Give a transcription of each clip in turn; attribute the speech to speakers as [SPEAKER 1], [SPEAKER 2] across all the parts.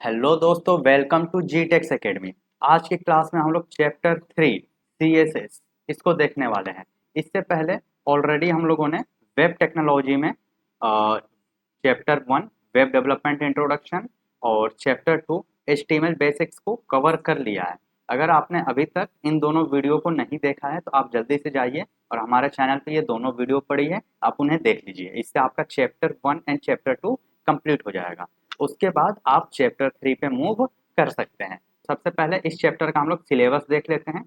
[SPEAKER 1] Hello दोस्तों, welcome to G techs academy. आज की क्लास में हम लोग चैप्टर 3 CSS इसको देखने वाले हैं। इससे पहले ऑलरेडी हम लोगों ने वेब टेक्नोलॉजी में चैप्टर 1 वेब डेवलपमेंट इंट्रोडक्शन और चैप्टर 2 HTML बेसिक्स को कवर कर लिया है। अगर आपने अभी तक इन दोनों वीडियो को नहीं देखा है तो आप जल्दी से जाइए और हमारे चैनल पे ये दोनों वीडियो पड़ी है, आप उन्हें देख लीजिए। इससे आपका चैप्टर 1 एंड चैप्टर 2 कंप्लीट हो जाएगा। उसके बाद आप चैप्टर 3 पे मूव कर सकते हैं। सबसे पहले इस चैप्टर का हम लोग सिलेबस देख लेते हैं।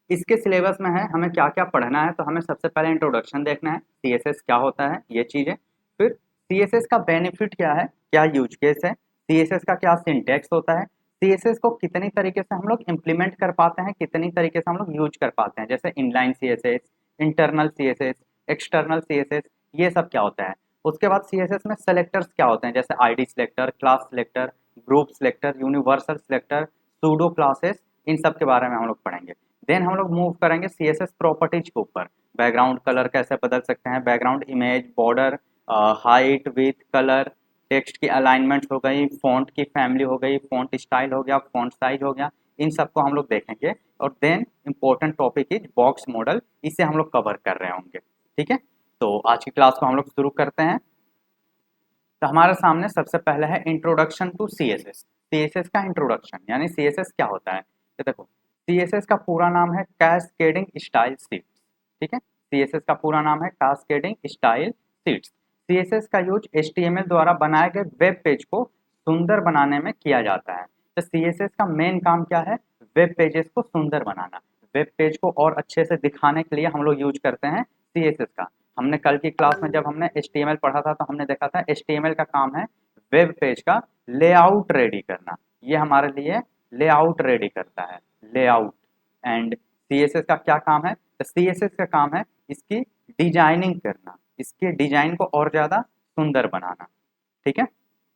[SPEAKER 1] इसके सिलेबस में है हमें क्या क्या पढ़ना है। तो हमें सबसे पहले इंट्रोडक्शन देखना है, CSS क्या होता है, ये चीज़ें। फिर CSS का बेनिफिट क्या है, क्या यूज केस है, CSS का क्या सिंटैक्स होता है, CSS को कितनी तरीके से हम लोग इम्प्लीमेंट कर पाते हैं, कितनी तरीके से हम लोग यूज कर पाते हैं, जैसे inline CSS, internal CSS, external CSS, ये सब क्या होता है। उसके बाद CSS में सेलेक्टर्स क्या होते हैं, जैसे ID selector, class selector, group selector, universal selector, pseudo classes, इन सब के बारे में हम लोग पढ़ेंगे। देन हम लोग मूव करेंगे CSS प्रॉपर्टीज के ऊपर। बैकग्राउंड कलर कैसे बदल सकते हैं, background image, border, height, with, colour, text की अलाइनमेंट हो गई, फॉन्ट की फैमिली हो गई, फॉन्ट स्टाइल हो गया, फॉन्ट साइज हो गया, इन सबको हम लोग देखेंगे। और then important topic is box model, इसे हम लोग कवर कर रहे होंगे। ठीक है, तो आज की क्लास को हम लोग शुरू करते हैं। तो हमारे सामने सबसे पहले है इंट्रोडक्शन टू CSS। CSS का इंट्रोडक्शन यानी CSS क्या होता है। तो देखो, CSS का पूरा नाम है कैस्केडिंग स्टाइल शीट्स। ठीक है, CSS का पूरा नाम है कैस्केडिंग स्टाइल शीट्स। CSS का यूज HTML द्वारा बनाए गए वेब पेज को सुंदर बनाने में किया जाता है। तो CSS का मेन काम क्या है, वेब पेजेस को सुंदर बनाना। वेब पेज को और अच्छे से दिखाने के लिए हम लोग यूज करते हैं CSS का। हमने कल की क्लास में जब हमने HTML पढ़ा था तो हमने देखा था HTML का काम है वेब पेज का लेआउट रेडी करना। ये हमारे लिए लेआउट रेडी करता है, लेआउट। एंड CSS का क्या काम है, तो CSS का काम है इसकी डिजाइनिंग करना, इसके डिजाइन को और ज्यादा सुंदर बनाना। ठीक है,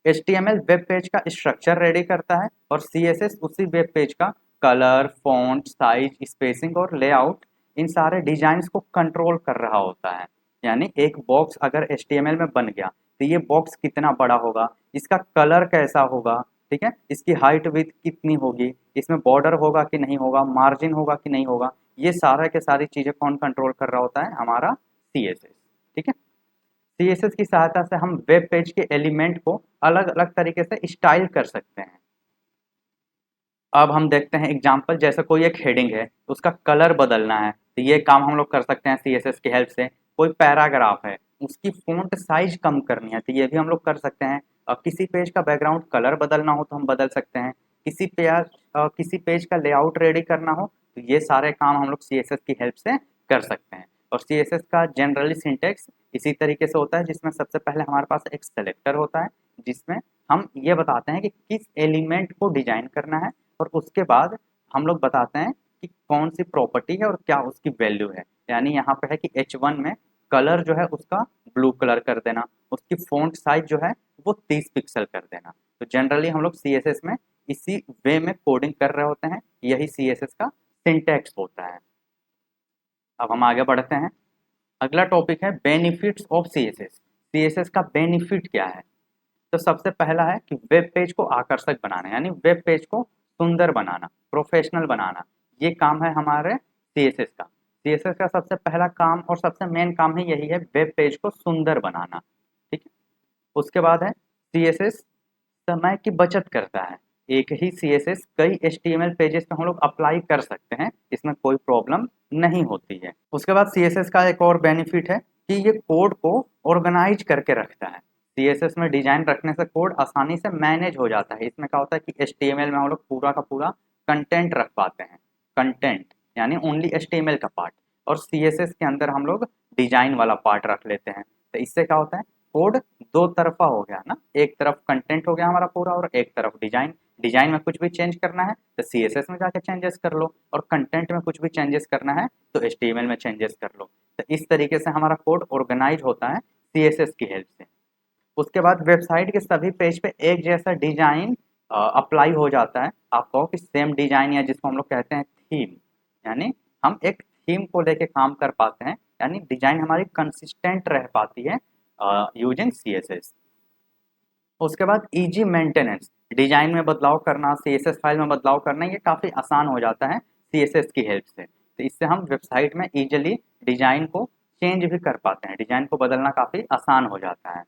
[SPEAKER 1] HTML वेब पेज का स्ट्रक्चर रेडी करता है और CSS उसी वेब पेज का कलर, फॉन्ट, साइज, स्पेसिंग और लेआउट, इन सारे डिजाइन्स को कंट्रोल कर रहा होता है। यानी एक बॉक्स अगर HTML में बन गया तो ये बॉक्स कितना बड़ा होगा, इसका कलर कैसा होगा, ठीक है, इसकी हाइट विड्थ कितनी होगी, इसमें बॉर्डर होगा कि नहीं होगा, मार्जिन होगा कि नहीं होगा, ये सारा के सारी चीजें कौन कंट्रोल कर रहा होता है, हमारा CSS। ठीक है, CSS की सहायता से हम वेब पेज के एलिमेंट को अलग अलग तरीके से स्टाइल कर सकते हैं। अब हम देखते हैं एग्जांपल, जैसे कोई एक हेडिंग है, उसका कलर बदलना है तो ये काम हम लोग कर सकते हैं CSS की हेल्प से। कोई पैराग्राफ है, उसकी फॉन्ट साइज कम करनी है तो ये भी हम लोग कर सकते हैं। और किसी पेज का बैकग्राउंड कलर बदलना हो तो हम बदल सकते हैं। किसी पेज का लेआउट रेडी करना हो तो ये सारे काम हम लोग CSS की हेल्प से कर सकते हैं। और CSS का जनरली सिंटेक्स इसी तरीके से होता है, जिसमें सबसे पहले हमारे पास एक सेलेक्टर होता है, जिसमें हम ये बताते हैं कि किस एलिमेंट को डिजाइन करना है, और उसके बाद हम लोग बताते हैं कि कौन सी प्रॉपर्टी है और क्या उसकी वैल्यू है। यानी यहाँ पे है कि H1 में कलर जो है उसका ब्लू कलर कर देना, उसकी फॉन्ट साइज जो है वो 30 पिक्सल कर देना। तो जनरली हम लोग CSS में इसी वे में कोडिंग कर रहे होते हैं, यही CSS का सिंटैक्स होता है। अब हम आगे बढ़ते हैं। अगला टॉपिक है बेनिफिट्स ऑफ CSS। CSS का बेनिफिट क्या है। तो सबसे पहला है कि वेब पेज को आकर्षक बनाना, यानी वेब पेज को सुंदर बनाना, प्रोफेशनल बनाना, ये काम है हमारे CSS का। CSS का सबसे पहला काम और सबसे मेन काम है यही है, वेब पेज को सुंदर बनाना। ठीक है, उसके बाद है CSS समय की बचत करता है। एक ही CSS कई HTML पेजेस पे हम लोग अप्लाई कर सकते हैं, इसमें कोई प्रॉब्लम नहीं होती है। उसके बाद CSS का एक और बेनिफिट है कि ये कोड को ऑर्गेनाइज करके रखता है। CSS में डिजाइन रखने से कोड आसानी से मैनेज हो जाता है। इसमें क्या होता है कि HTML में हम लोग पूरा का पूरा कंटेंट रख पाते हैं, कंटेंट यानी ओनली HTML का पार्ट, और CSS के अंदर हम लोग डिजाइन वाला पार्ट रख लेते हैं। तो इससे क्या होता है, कोड दो तरफा हो गया ना, एक तरफ कंटेंट हो गया हमारा पूरा और एक तरफ डिजाइन। डिजाइन में कुछ भी चेंज करना है तो CSS में जाके चेंजेस कर लो, और कंटेंट में कुछ भी चेंजेस करना है तो HTML में चेंजेस कर लो। तो इस तरीके से हमारा कोड ऑर्गेनाइज होता है CSS की हेल्प से। उसके बाद वेबसाइट के सभी पेज पे एक जैसा डिजाइन अप्लाई हो जाता है। आप कहो कि सेम डिजाइन, या जिसको हम लोग कहते हैं थीम, यानी हम एक थीम को लेके काम कर पाते हैं, यानी डिजाइन हमारी कंसिस्टेंट रह पाती है यूजिंग CSS। उसके बाद इजी मेंटेनेंस, डिजाइन में बदलाव करना, सीएसएस फाइल में बदलाव करना, ये काफ़ी आसान हो जाता है सीएसएस की हेल्प से। तो इससे हम वेबसाइट में इजीली डिजाइन को चेंज भी कर पाते हैं, डिजाइन को बदलना काफ़ी आसान हो जाता है।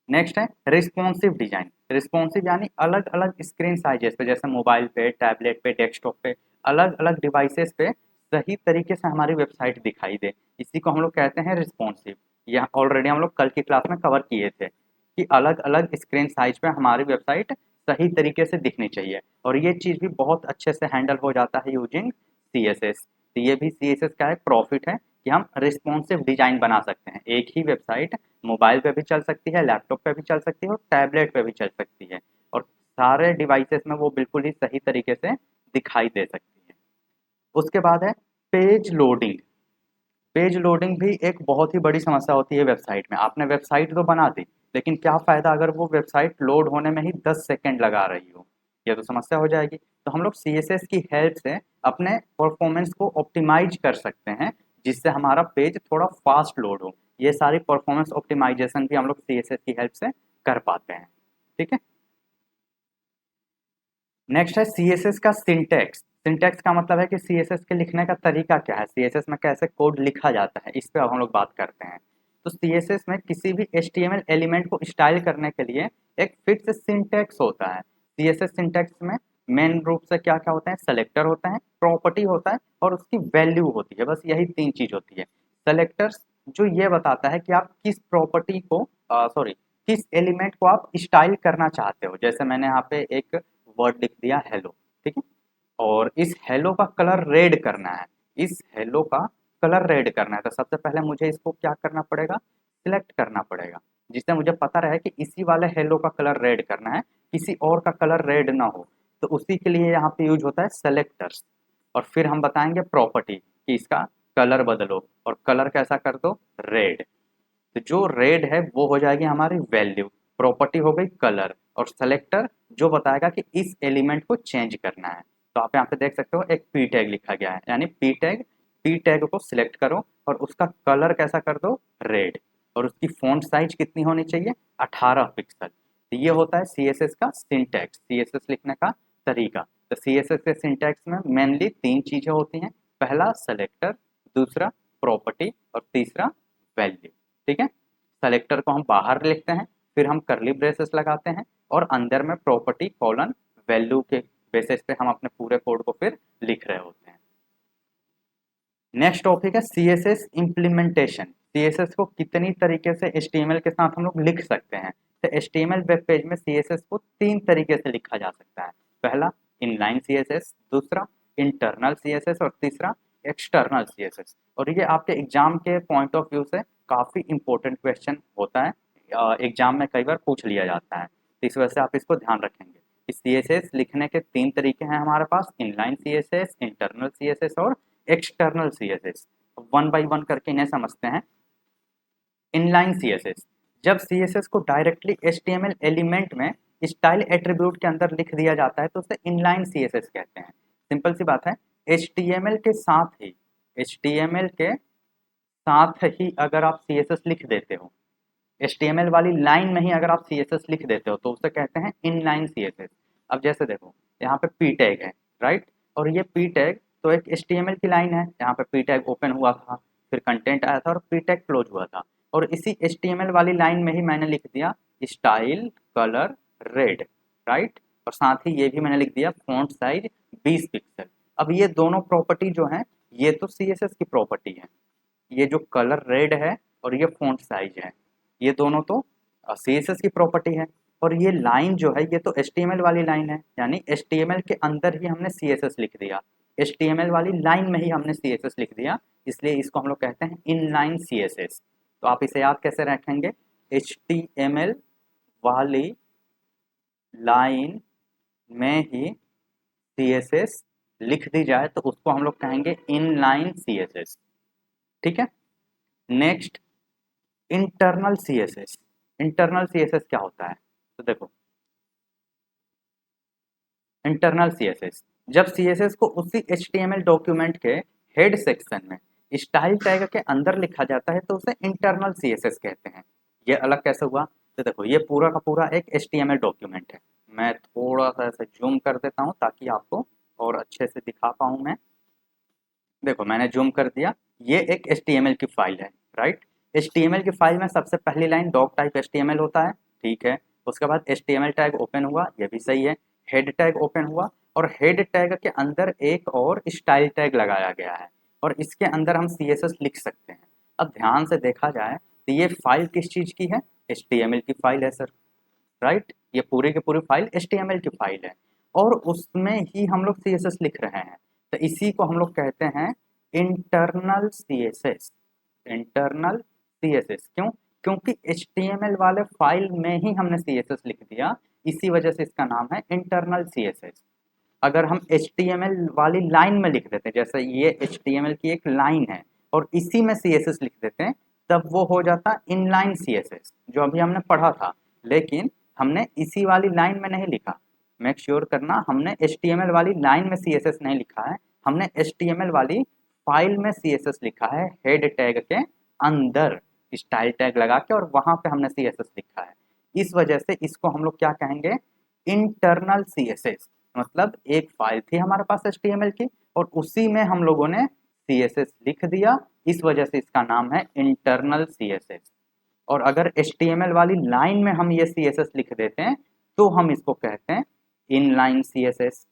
[SPEAKER 1] नेक्स्ट है रिस्पॉन्सिव डिजाइन। रिस्पॉन्सिव यानी अलग अलग स्क्रीन साइजेस पे, जैसे मोबाइल पे, टैबलेट पे, डेस्कटॉप पे, अलग अलग डिवाइसेस पे सही तरीके से हमारी वेबसाइट दिखाई दे, इसी को हम लोग कहते हैं रिस्पॉन्सिव। यह ऑलरेडी हम लोग कल की क्लास में कवर किए थे कि अलग अलग स्क्रीन साइज पे हमारी वेबसाइट सही तरीके से दिखनी चाहिए, और ये चीज़ भी बहुत अच्छे से हैंडल हो जाता है यूजिंग सी एस एस। तो ये भी सी एस एस का एक प्रॉफिट है कि हम रिस्पॉन्सिव डिजाइन बना सकते हैं। एक ही वेबसाइट मोबाइल पे भी चल सकती है, लैपटॉप पे भी चल सकती है और टैबलेट पे भी चल सकती है, और सारे डिवाइसेस में वो बिल्कुल ही सही तरीके से दिखाई दे सकती है। उसके बाद है पेज लोडिंग। पेज लोडिंग भी एक बहुत ही बड़ी समस्या होती है वेबसाइट में। आपने वेबसाइट तो बना दी, लेकिन क्या फ़ायदा अगर वो वेबसाइट लोड होने में ही 10 सेकंड लगा रही हो, ये तो समस्या हो जाएगी। तो हम लोग सीएसएस की हेल्प से अपने परफॉर्मेंस को ऑप्टिमाइज कर सकते हैं, जिससे हमारा पेज थोड़ा फास्ट लोड हो। ये सारी परफॉर्मेंस ऑप्टिमाइजेशन भी हम लोग सीएसएस की हेल्प से कर पाते हैं। ठीक है। नेक्स्ट है सीएसएस का सिंटैक्स। सिंटैक्स का मतलब है कि सीएसएस के लिखने का तरीका क्या है, सीएसएस में कैसे कोड लिखा जाता है, इस पे अब हम लोग बात करते हैं। तो सीएसएस में किसी भी एचटीएमएल एलिमेंट को स्टाइल करने के लिए एक फिक्स सिंटैक्स होता है। सीएसएस सिंटैक्स में मेन रूप से क्या क्या होता है, सेलेक्टर होता है, प्रॉपर्टी होता है और उसकी वैल्यू होती है। बस यही तीन चीज होती है। सेलेक्टर्स जो ये बताता है कि आप किस प्रॉपर्टी को सॉरी किस एलिमेंट को आप स्टाइल करना चाहते हो। जैसे मैंने यहाँ पे एक वर्ड लिख दिया हेलो, ठीक है, और इस हेलो का कलर रेड करना है, इस हेलो का कलर रेड करना है, तो सबसे पहले मुझे इसको क्या करना पड़ेगा, सिलेक्ट करना पड़ेगा, जिससे मुझे पता रहे कि इसी वाले हेलो का कलर रेड करना है, किसी और का कलर रेड ना हो। तो उसी के लिए यहाँ पे यूज होता है सेलेक्टर्स। और फिर हम बताएंगे प्रॉपर्टी कि इसका कलर बदलो, और कलर कैसा कर दो, रेड। तो जो रेड है वो हो जाएगी हमारी वैल्यू, प्रॉपर्टी हो गई कलर, और सेलेक्टर जो बताएगा कि इस एलिमेंट को चेंज करना है। तो आप यहाँ पे देख सकते हो एक पी टैग लिखा गया है, यानी पी टैग को सिलेक्ट करो और उसका कलर कैसा कर दो, रेड, और उसकी फॉन्ट साइज कितनी होनी चाहिए, 18 पिक्सल। तो ये होता है सीएसएस का सिंटैक्स, सीएसएस लिखने का तरीका। तो सीएसएस के सिंटैक्स में मेनली तीन चीजें होती हैं, पहला सेलेक्टर, दूसरा प्रॉपर्टी और तीसरा वैल्यू। ठीक है। सेलेक्टर को हम बाहर लिखते हैं, फिर हम करली ब्रेसेस लगाते हैं और अंदर में प्रॉपर्टी कॉलन वैल्यू के बेसिस पे हम अपने पूरे कोड को फिर लिख रहे होते हैं। नेक्स्ट टॉपिक है सीएसएस इम्प्लीमेंटेशन। सीएसएस को कितनी तरीके से एचटीएमएल के साथ हम लोग लिख सकते हैं। तो एचटीएमएल वेब पेज में सीएसएस को तीन तरीके से लिखा जा सकता है। पहला इनलाइन सीएसएस, दूसरा इंटरनल सीएसएस और तीसरा एक्सटर्नल सीएसएस। और ये आपके एग्जाम के पॉइंट ऑफ व्यू से काफ़ी इंपॉर्टेंट क्वेश्चन होता है, एग्जाम में कई बार पूछ लिया जाता है, तो इस वजह से आप इसको ध्यान रखेंगे। सीएसएस लिखने के तीन तरीके हैं हमारे पास, इनलाइन सीएसएस, इंटरनल सीएसएस और external CSS. One by one करके इन्हें समझते हैं। इनलाइन सीएसएस, जब सीएसएस को डायरेक्टली एचटीएमएल एलिमेंट में स्टाइल एट्रीब्यूट के अंदर लिख दिया जाता है तो उसे इनलाइन सीएसएस कहते हैं। सिंपल सी बात है, एचटीएमएल के साथ ही एचटीएमएल के साथ ही अगर आप सीएसएस लिख देते हो, एचटीएमएल वाली लाइन में ही अगर आप सीएसएस लिख देते हो तो उसे कहते हैं इनलाइन सीएसएस। अब जैसे देखो यहाँ पे पी टैग है, राइट, और ये पी टैग तो एक एचटीएमएल की लाइन है, यहाँ पे पी टैग ओपन हुआ था, फिर कंटेंट आया था और पी टैग क्लोज हुआ था, और इसी एचटीएमएल वाली लाइन में ही मैंने लिख दिया स्टाइल कलर रेड, राइट, और साथ ही ये भी मैंने लिख दिया फॉन्ट साइज 20 पिक्सल। अब ये दोनों प्रॉपर्टी जो है ये तो सीएसएस की प्रॉपर्टी है, ये जो कलर रेड है और ये फॉन्ट साइज है, ये दोनों तो सीएसएस की प्रॉपर्टी है। और ये लाइन जो है ये तो एचटीएमएल वाली लाइन है, यानी एचटीएमएल के अंदर ही हमने सीएसएस लिख दिया, एचटीएमएल वाली लाइन में ही हमने सीएसएस लिख दिया, इसलिए इसको हम लोग कहते हैं इनलाइन सीएसएस। तो आप इसे याद कैसे रखेंगे, एचटीएमएल वाली लाइन में ही सीएसएस लिख दी जाए तो उसको हम लोग कहेंगे इनलाइन सीएसएस। ठीक है। Next internal CSS. Internal CSS क्या होता है, तो देखो इंटरनल सीएसएस, जब सीएसएस को उसी एचटीएमएल डॉक्यूमेंट के हेड सेक्शन में स्टाइल टैग के अंदर लिखा जाता है तो उसे इंटरनल सीएसएस कहते हैं। ये अलग कैसे हुआ, तो देखो ये पूरा का पूरा एक HTML डॉक्यूमेंट है। मैं थोड़ा सा ऐसे जूम कर देता हूँ ताकि आपको और अच्छे से दिखा पाऊँ मैं। देखो मैंने जूम कर दिया, ये एक HTML की फाइल है, राइट। HTML की फाइल में सबसे पहली लाइन डॉक टाइप HTML होता है, ठीक है। उसके बाद HTML टैग ओपन हुआ, ये भी सही है। हेड टैग ओपन हुआ और हेड टैग के अंदर एक और स्टाइल टैग लगाया गया है और इसके अंदर हम CSS लिख सकते हैं। अब ध्यान से देखा जाए तो ये फाइल किस चीज़ की है? HTML की फाइल है सर, राइट। ये पूरी की पूरी फाइल HTML की फाइल है और उसमें ही हम लोग CSS लिख रहे हैं। तो इसी को हम लोग कहते हैं इंटरनल CSS। इंटरनल CSS क्यों? क्योंकि HTML वाले फाइल में ही हमने CSS लिख दिया, इसी वजह से इसका नाम है इंटरनल CSS। अगर हम HTML वाली लाइन में लिख देते हैं, जैसे ये HTML की एक लाइन है और इसी में CSS लिख देते हैं, तब वो हो जाता इनलाइन CSS जो अभी हमने पढ़ा था। लेकिन हमने इसी वाली लाइन में नहीं लिखा। मेक श्योर करना, हमने HTML वाली लाइन में CSS नहीं लिखा है, हमने HTML वाली फाइल में CSS लिखा है, हेड टैग के अंदर स्टाइल टैग लगा के, और वहां पे हमने CSS लिखा है। इस वजह से इसको हम लोग क्या कहेंगे? Internal CSS। मतलब एक फाइल थी हमारे पास HTML की और उसी में हम लोगों ने CSS लिख दिया, इस वजह से इसका नाम है इंटरनल CSS। और अगर HTML वाली लाइन में हम ये CSS लिख देते हैं तो हम इसको कहते हैं इनलाइन CSS।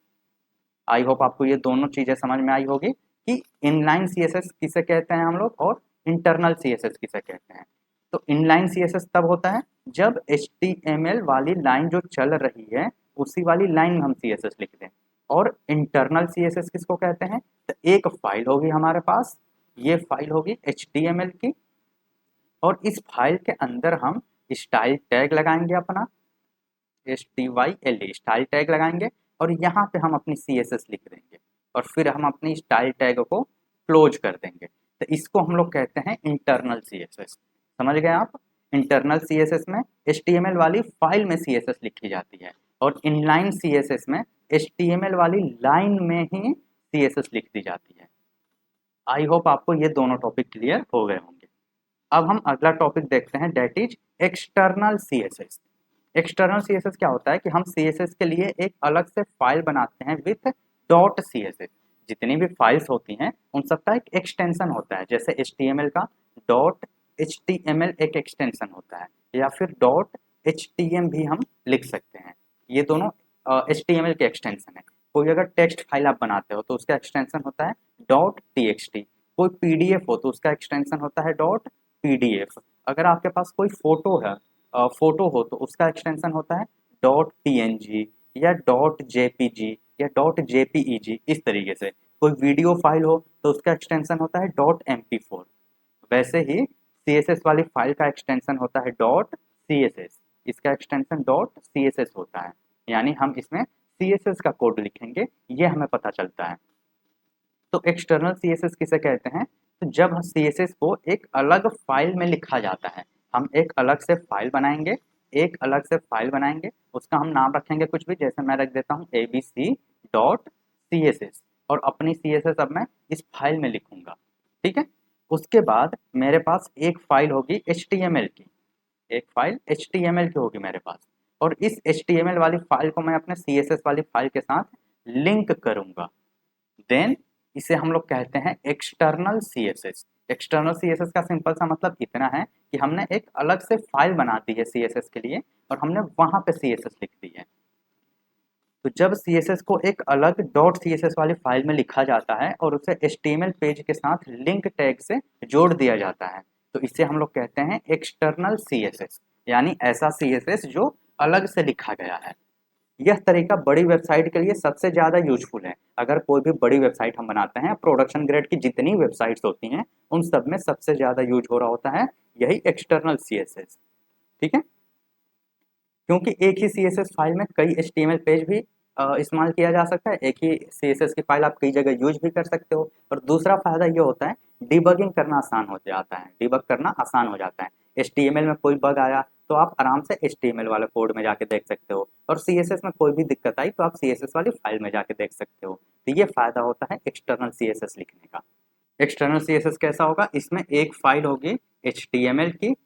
[SPEAKER 1] आई होप आपको ये दोनों चीजें समझ में आई होगी कि इनलाइन CSS किसे कहते हैं हम लोग और इंटरनल CSS किसे कहते हैं। तो इनलाइन CSS तब होता है जब HTML वाली लाइन जो चल रही है उसी वाली लाइन में हम CSS लिख दें। और इंटरनल CSS किसको कहते हैं? तो एक फाइल होगी हमारे पास, ये फाइल होगी HTML की और इस फाइल के अंदर हम स्टाइल टैग लगाएंगे अपना, STYLE स्टाइल टैग लगाएंगे और यहाँ पे हम अपनी CSS लिख देंगे और फिर हम अपनी स्टाइल टैग को क्लोज कर देंगे। तो इसको हम लोग कहते हैं इंटरनल CSS। समझ गए आप? इंटरनल CSS में HTML वाली फाइल में CSS लिखी जाती है और इनलाइन CSS में HTML वाली लाइन में ही CSS लिख दी जाती है। आई होप आपको ये दोनों टॉपिक क्लियर हो गए होंगे। अब हम अगला टॉपिक देखते हैं, that is external CSS। External CSS क्या होता है कि हम CSS के लिए एक अलग से फाइल बनाते हैं विथ डॉट CSS। जितनी भी फाइल्स होती हैं उन सबका एक एक्सटेंशन होता है, जैसे HTML का डॉट HTML एक एक्सटेंशन होता है या फिर डॉट HTM भी हम लिख सकते हैं। ये दोनों HTML के एक्सटेंशन है। कोई अगर टेक्स्ट फाइल आप बनाते हो तो उसका एक्सटेंशन होता है डॉट TXT। कोई PDF हो तो उसका एक्सटेंशन होता है डॉट PDF। अगर आपके पास कोई फोटो है, फोटो हो तो उसका एक्सटेंशन होता है डॉट PNG या डॉट JPG या डॉट JPEG। इस तरीके से कोई वीडियो फाइल हो तो उसका एक्सटेंशन होता है डॉट MP4। वैसे ही CSS वाली फाइल का एक्सटेंशन होता है डॉट CSS, इसका एक्सटेंशन डॉट CSS होता है। यानी हम इसमें CSS का कोड लिखेंगे, ये हमें पता चलता है। तो एक्सटर्नल CSS किसे कहते हैं? तो जब CSS को एक अलग फाइल में लिखा जाता है, हम एक अलग से फाइल बनाएंगे, एक अलग से फाइल बनाएंगे, उसका हम नाम रखेंगे कुछ भी, जैसे मैं रख देता हूँ ABC.CSS और अपनी CSS अब मैं इस फाइल में लिखूंगा, ठीक है। उसके बाद मेरे पास एक फाइल होगी HTML की, एक फाइल HTML की होगी मेरे पास और इस HTML वाली फाइल को मैं अपने CSS वाली फाइल के साथ लिंक करूंगा। देन इसे हम लोग कहते हैं एक्सटर्नल CSS। एक्सटर्नल CSS का सिंपल सा मतलब इतना है कि हमने एक अलग से फाइल बना दी है CSS के लिए और हमने वहां पे CSS लिख दी है। तो जब CSS को एक अलग डॉट CSS वाली फाइल में लिखा जाता है और उसे HTML पेज के साथ लिंक टैग से जोड़ दिया जाता है तो इसे हम लोग कहते हैं एक्सटर्नल CSS, यानी ऐसा CSS जो अलग से लिखा गया है। यह तरीका बड़ी वेबसाइट के लिए सबसे ज़्यादा यूजफुल है। अगर कोई भी बड़ी वेबसाइट हम बनाते हैं, प्रोडक्शन ग्रेड की जितनी वेबसाइट्स होती हैं उन सब में सबसे ज़्यादा यूज हो रहा होता है यही एक्सटर्नल CSS, ठीक है। क्योंकि एक ही CSS फाइल में कई HTML पेज भी इस्तेमाल किया जा सकता है। एक ही CSS की फाइल आप कई जगह यूज भी कर सकते हो और दूसरा फायदा ये होता है डिबगिंग करना आसान हो जाता है, डिबग करना आसान हो जाता है। HTML में कोई बग आया तो आप आराम से HTML वाले कोड में जाके देख सकते हो और CSS में कोई भी दिक्कत आई तो आप CSS वाली फाइल में जाके देख सकते हो। तो ये फायदा होता है एक्सटर्नल CSS लिखने का। एक्सटर्नल CSS कैसा होगा? इसमें एक फाइल होगी HTML की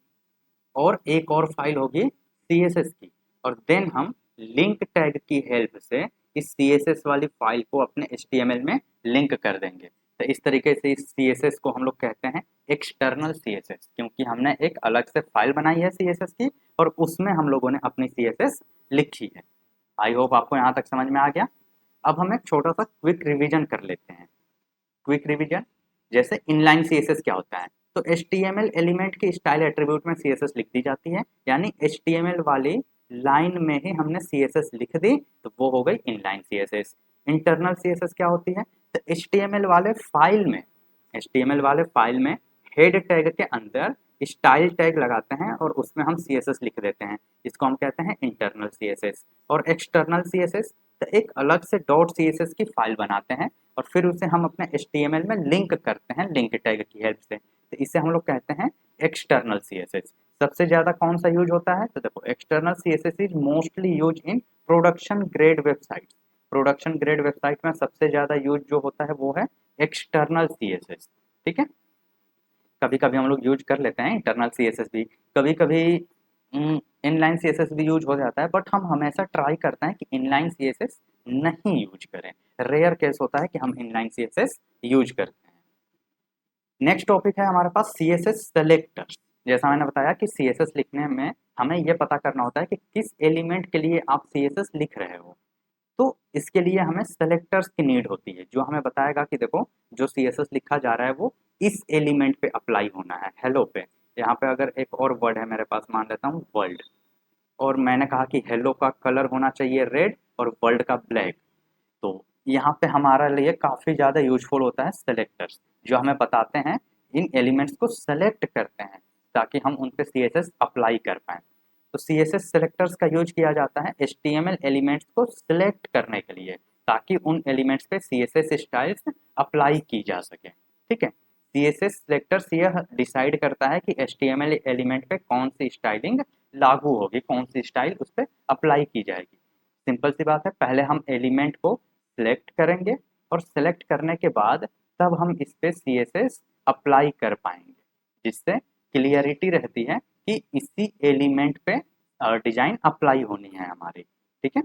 [SPEAKER 1] और एक और फाइल होगी CSS की, और देन हम लिंक टैग की हेल्प से इस CSS वाली फाइल को अपने HTML में लिंक कर देंगे। तो इस तरीके से इस CSS को हम लोग कहते हैं एक्सटर्नल CSS, क्योंकि हमने एक अलग से फाइल बनाई है CSS की और उसमें हम लोगों ने अपनी CSS लिखी है। आई होप आपको यहाँ तक समझ में आ गया। अब हम एक छोटा सा क्विक रिवीजन कर लेते हैं। क्विक रिवीजन, जैसे इनलाइन CSS क्या होता है, तो HTML एलिमेंट की स्टाइल एट्रीब्यूट में CSS लिख दी जाती है, यानी HTML वाली लाइन में ही हमने CSS लिख दी तो वो हो गई इनलाइन CSS। इंटरनल CSS क्या होती है, तो HTML वाले फाइल में हेड टैग के अंदर स्टाइल टैग लगाते हैं और उसमें हम CSS लिख देते हैं, इसको हम कहते हैं इंटरनल CSS। और एक्सटर्नल CSS, तो एक अलग से .css की फाइल बनाते हैं और फिर उसे हम अपने HTML में लिंक करते हैं लिंक टैग की हेल्प से, तो इसे हम लोग कहते हैं एक्सटर्नल CSS। सबसे ज़्यादा कौन सा यूज होता है, तो देखो external CSS is mostly use in production grade website. Production grade website में सबसे ज़्यादा यूज जो होता है वो है एक्सटर्नल CSS। ठीक है, कभी कभी हम लोग यूज कर लेते हैं इंटरनल CSS भी, कभी कभी इनलाइन CSS भी यूज हो जाता है, बट हम हमेशा ट्राई करते हैं कि इनलाइन CSS नहीं यूज करें। रेयर केस होता है कि हम इनलाइन CSS यूज करते हैं। नेक्स्ट टॉपिक है हमारे पास CSS सेलेक्टर्स। जैसा मैंने बताया कि CSS लिखने में हमें यह पता करना होता है कि किस एलिमेंट के लिए आप CSS लिख रहे हो, तो इसके लिए हमें सेलेक्टर्स की नीड होती है, जो हमें बताएगा कि देखो जो CSS लिखा जा रहा है वो इस एलिमेंट पे अप्लाई होना है, हेलो पे। यहाँ पे अगर एक और वर्ड है मेरे पास, मान लेता हूँ वर्ल्ड, और मैंने कहा कि हेलो का कलर होना चाहिए रेड और वर्ल्ड का ब्लैक, तो यहाँ पे हमारा लिए काफ़ी ज़्यादा यूजफुल होता है सेलेक्टर्स, जो हमें बताते हैं इन एलिमेंट्स को सेलेक्ट करते हैं ताकि हम उन पे CSS अप्लाई कर पाएँ। तो CSS सेलेक्टर्स का यूज किया जाता है HTML एलिमेंट्स को सिलेक्ट करने के लिए, ताकि उन एलिमेंट्स पे CSS स्टाइल्स अप्लाई की जा सके। ठीक है, CSS सेलेक्टर्स यह डिसाइड करता है कि HTML एलिमेंट पे कौन सी स्टाइलिंग लागू होगी, कौन सी स्टाइल उस पर अप्लाई की जाएगी। सिंपल सी बात है, पहले हम एलिमेंट को सिलेक्ट करेंगे और सिलेक्ट करने के बाद तब हम इस पे CSS अप्लाई कर पाएंगे, जिससे क्लियरिटी रहती है कि इसी एलिमेंट पे डिजाइन अप्लाई होनी है हमारी। ठीक है,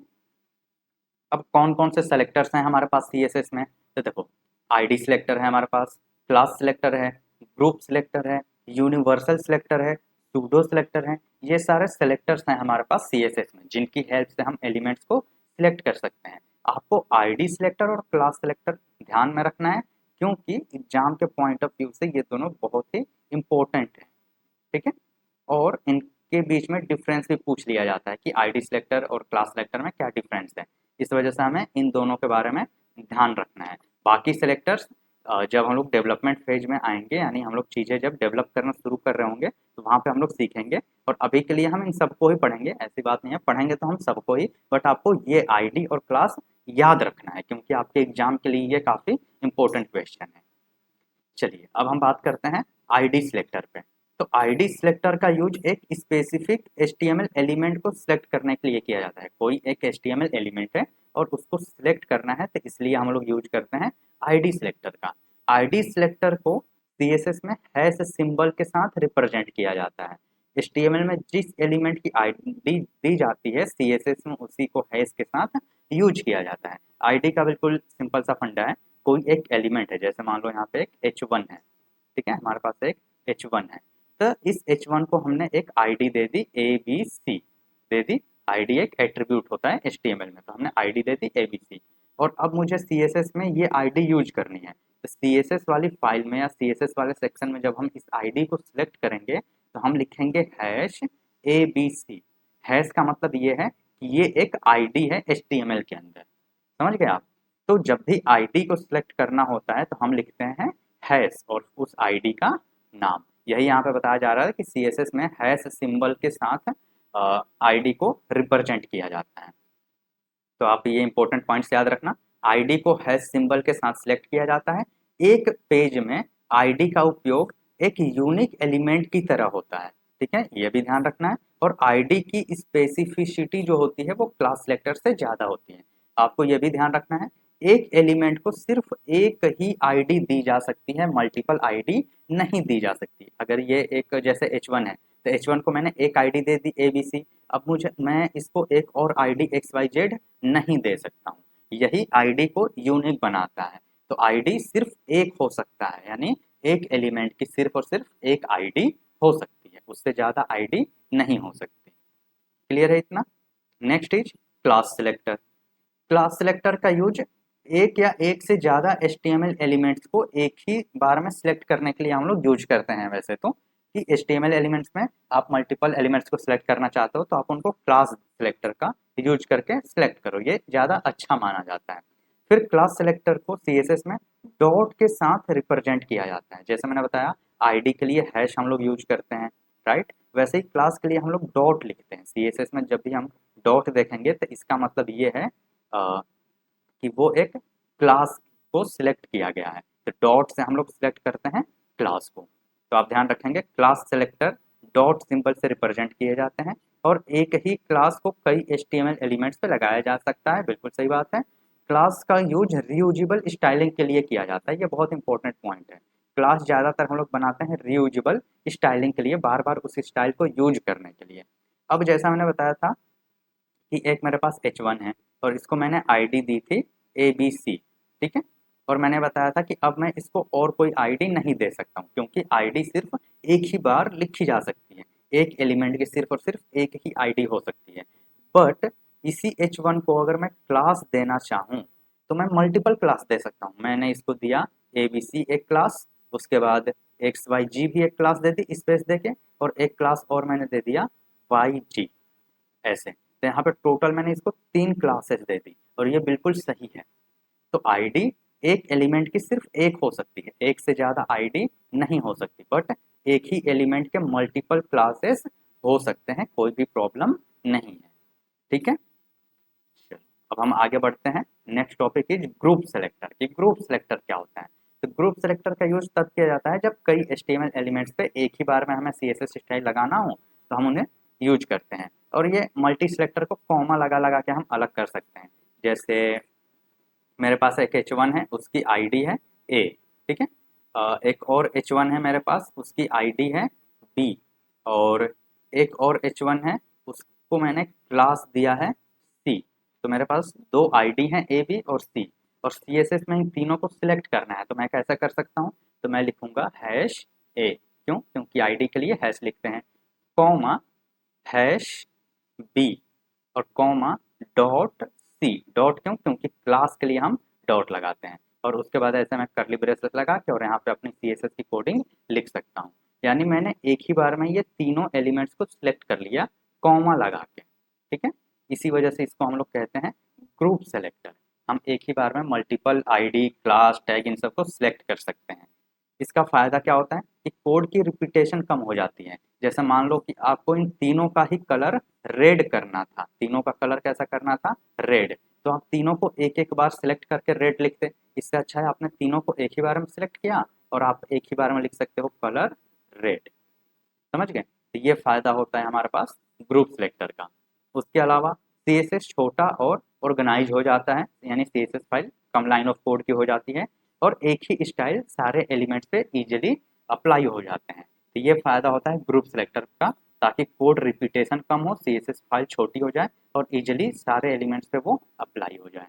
[SPEAKER 1] अब कौन कौन से सेलेक्टर्स हैं हमारे पास CSS में, तो देखो ID सिलेक्टर है हमारे पास, क्लास सिलेक्टर है, ग्रुप सिलेक्टर है, यूनिवर्सल सिलेक्टर है, सूडो सिलेक्टर है। ये सारे सेलेक्टर्स हैं हमारे पास CSS में, जिनकी हेल्प से हम एलिमेंट्स को सिलेक्ट कर सकते हैं। आपको ID सिलेक्टर और क्लास सिलेक्टर ध्यान में रखना है, क्योंकि एग्जाम के पॉइंट ऑफ व्यू से ये दोनों बहुत ही इंपॉर्टेंट है। ठीक है, और इनके बीच में डिफरेंस भी पूछ लिया जाता है कि ID सिलेक्टर और क्लास सिलेक्टर में क्या डिफरेंस है, इस वजह से हमें इन दोनों के बारे में ध्यान रखना है। बाकी सेलेक्टर्स जब हम लोग डेवलपमेंट फेज में आएंगे, यानी हम लोग चीज़ें जब डेवलप करना शुरू कर रहे होंगे, तो वहाँ पे हम लोग सीखेंगे, और अभी के लिए हम इन सबको ही पढ़ेंगे, ऐसी बात नहीं है, पढ़ेंगे तो हम सबको ही, बट आपको ये ID और क्लास याद रखना है, क्योंकि आपके एग्जाम के लिए ये काफ़ी इंपॉर्टेंट क्वेश्चन है। चलिए अब हम बात करते हैं ID सिलेक्टर पे। तो ID सिलेक्टर का यूज एक स्पेसिफिक HTML एलिमेंट को सिलेक्ट करने के लिए किया जाता है। कोई एक HTML एलिमेंट है और उसको सिलेक्ट करना है, तो इसलिए हम लोग यूज करते हैं ID सिलेक्टर का। ID सिलेक्टर को CSS में हैश सिंबल के साथ रिप्रेजेंट किया जाता है। HTML में जिस एलिमेंट की ID दी जाती है, CSS में उसी को हैश के साथ यूज किया जाता है। ID का बिल्कुल सिंपल सा फंडा है, कोई एक एलिमेंट है, जैसे मान लो यहाँ पे एक H1 है, ठीक है, हमारे पास एक H1 है, तो इस H1 को हमने एक ID दे दी ABC दे दी। ID एक एट्रीब्यूट होता है HTML में, तो हमने ID दे दी ABC, और अब मुझे CSS में ये ID यूज करनी है। तो CSS वाली फाइल में या CSS वाले सेक्शन में जब हम इस ID को सिलेक्ट करेंगे, तो हम लिखेंगे हैश ABC। हैश का मतलब ये है कि ये एक ID है HTML के अंदर, समझ गए आप। तो जब भी ID को सिलेक्ट करना होता है तो हम लिखते हैं हैश और उस ID का नाम। यही यहाँ पे बताया जा रहा है कि CSS में हैश सिंबल के साथ ID को रिप्रेजेंट किया जाता है। तो आप ये इंपॉर्टेंट पॉइंट्स याद रखना, ID को हैश सिंबल के साथ सिलेक्ट किया जाता है। एक पेज में ID का उपयोग एक यूनिक एलिमेंट की तरह होता है, ठीक है, ये भी ध्यान रखना है। और ID की स्पेसिफिसिटी जो होती है वो क्लास सिलेक्टर से ज़्यादा होती है। आपको ये भी ध्यान रखना है, एक एलिमेंट को सिर्फ एक ही ID दी जा सकती है, मल्टीपल ID नहीं दी जा सकती। अगर ये एक जैसे H1 है, तो H1 को मैंने एक आईडी दे दी ABC। अब मैं इसको एक और आईडी XYZ नहीं दे सकता हूँ, यही आईडी को यूनिक बनाता है। तो आईडी सिर्फ एक हो सकता है, यानी एक एलिमेंट की सिर्फ और सिर्फ एक आईडी हो सकती है, उससे ज़्यादा आईडी नहीं हो सकती। क्लियर है इतना? Next is class selector. Class selector का यूज एक या एक से ज़्यादा HTML एलिमेंट्स को एक ही बार में सिलेक्ट करने के लिए हम लोग यूज करते हैं। वैसे तो कि HTML एलिमेंट्स में आप मल्टीपल एलिमेंट्स को सिलेक्ट करना चाहते हो तो आप उनको क्लास सिलेक्टर का यूज करके सिलेक्ट करो, ये ज़्यादा अच्छा माना जाता है। फिर क्लास सिलेक्टर को CSS में डॉट के साथ रिप्रेजेंट किया जाता है। जैसे मैंने बताया आईडी के लिए हैश हम लोग यूज करते हैं, राइट, वैसे ही क्लास के लिए हम लोग डॉट लिखते हैं। CSS में जब भी हम डॉट देखेंगे तो इसका मतलब ये है कि वो एक क्लास को सिलेक्ट किया गया है, तो डॉट से हम लोग सिलेक्ट करते हैं क्लास को। तो आप ध्यान रखेंगे क्लास सेलेक्टर डॉट सिंबल से रिप्रेजेंट किए जाते हैं, और एक ही क्लास को कई HTML एलिमेंट्स पे लगाया जा सकता है। बिल्कुल सही बात है। क्लास का यूज रीयूजेबल स्टाइलिंग के लिए किया जाता है, ये बहुत इंपॉर्टेंट पॉइंट है। क्लास ज़्यादातर हम लोग बनाते हैं रीयूजेबल स्टाइलिंग के लिए, बार बार उस स्टाइल को यूज करने के लिए। अब जैसा मैंने बताया था कि एक मेरे पास H1 है और इसको मैंने आईडी दी थी ABC, ठीक है, और मैंने बताया था कि अब मैं इसको और कोई आईडी नहीं दे सकता हूँ, क्योंकि आईडी सिर्फ एक ही बार लिखी जा सकती है, एक एलिमेंट की सिर्फ और सिर्फ एक ही आईडी हो सकती है। बट इसी H1 को अगर मैं क्लास देना चाहूँ तो मैं मल्टीपल क्लास दे सकता हूँ। मैंने इसको दिया ABC एक क्लास, उसके बाद XYG भी एक क्लास दे दी स्पेस देके, और एक क्लास और मैंने दे दिया YG, ऐसे। तो यहाँ पे टोटल मैंने इसको 3 क्लासेस दे दी, और ये बिल्कुल सही है। तो आईडी एक एलिमेंट की सिर्फ एक हो सकती है, एक से ज़्यादा आईडी नहीं हो सकती, बट एक ही एलिमेंट के मल्टीपल क्लासेस हो सकते हैं, कोई भी प्रॉब्लम नहीं है, ठीक है। चलो, अब हम आगे बढ़ते हैं। Next topic is group selector. कि ग्रुप सेलेक्टर क्या होता है? तो ग्रुप सेलेक्टर का यूज तब किया जाता है जब कई HTML एलिमेंट्स पे एक ही बार में हमें CSS स्टाइल लगाना हो तो हम उन्हें यूज करते हैं, और ये मल्टी सिलेक्टर को कॉमा लगा लगा के हम अलग कर सकते हैं। जैसे मेरे पास एक H1 है, उसकी आईडी है A, ठीक है। एक और H1 है मेरे पास, उसकी आईडी है B, और एक और H1 है, उसको मैंने क्लास दिया है C। तो मेरे पास दो आईडी हैं AB और C, और CSS में इन तीनों को सिलेक्ट करना है। तो मैं कैसे कर सकता हूँ? तो मैं लिखूंगा हैश A, क्यों? क्योंकि आईडी के लिए हैश लिखते हैं, कॉमा हैश बी, और कॉमा डॉट सी। डॉट क्यों? क्योंकि क्लास के लिए हम डॉट लगाते हैं, और उसके बाद ऐसे मैं करली ब्रेसेस लगा के और यहाँ पे अपनी CSS की कोडिंग लिख सकता हूँ। यानी मैंने एक ही बार में ये तीनों एलिमेंट्स को सिलेक्ट कर लिया कॉमा लगा के, ठीक है। इसी वजह से इसको हम लोग कहते हैं ग्रुप सेलेक्टर। हम एक ही बार में multiple ID, class, tag in सबको सिलेक्ट कर सकते हैं। इसका फ़ायदा क्या होता है कि कोड की रिपीटेशन कम हो जाती है। जैसे मान लो कि आपको इन तीनों का ही कलर रेड करना था, तीनों का कलर कैसा करना था? रेड। तो आप तीनों को एक एक बार सिलेक्ट करके रेड लिखते, इससे अच्छा है आपने तीनों को एक ही बार में सिलेक्ट किया और आप एक ही बार में लिख सकते हो कलर रेड। समझ गए? तो ये फ़ायदा होता है हमारे पास ग्रुप सिलेक्टर का। उसके अलावा CSS छोटा और ऑर्गेनाइज हो जाता है, यानी CSS file come line of code की हो जाती है, और एक ही स्टाइल सारे एलिमेंट्स पे इजीली अप्लाई हो जाते हैं। तो ये फ़ायदा होता है ग्रुप सिलेक्टर का, ताकि कोड रिपीटेशन कम हो, CSS फाइल छोटी हो जाए और इजीली सारे एलिमेंट्स पे वो अप्लाई हो जाए।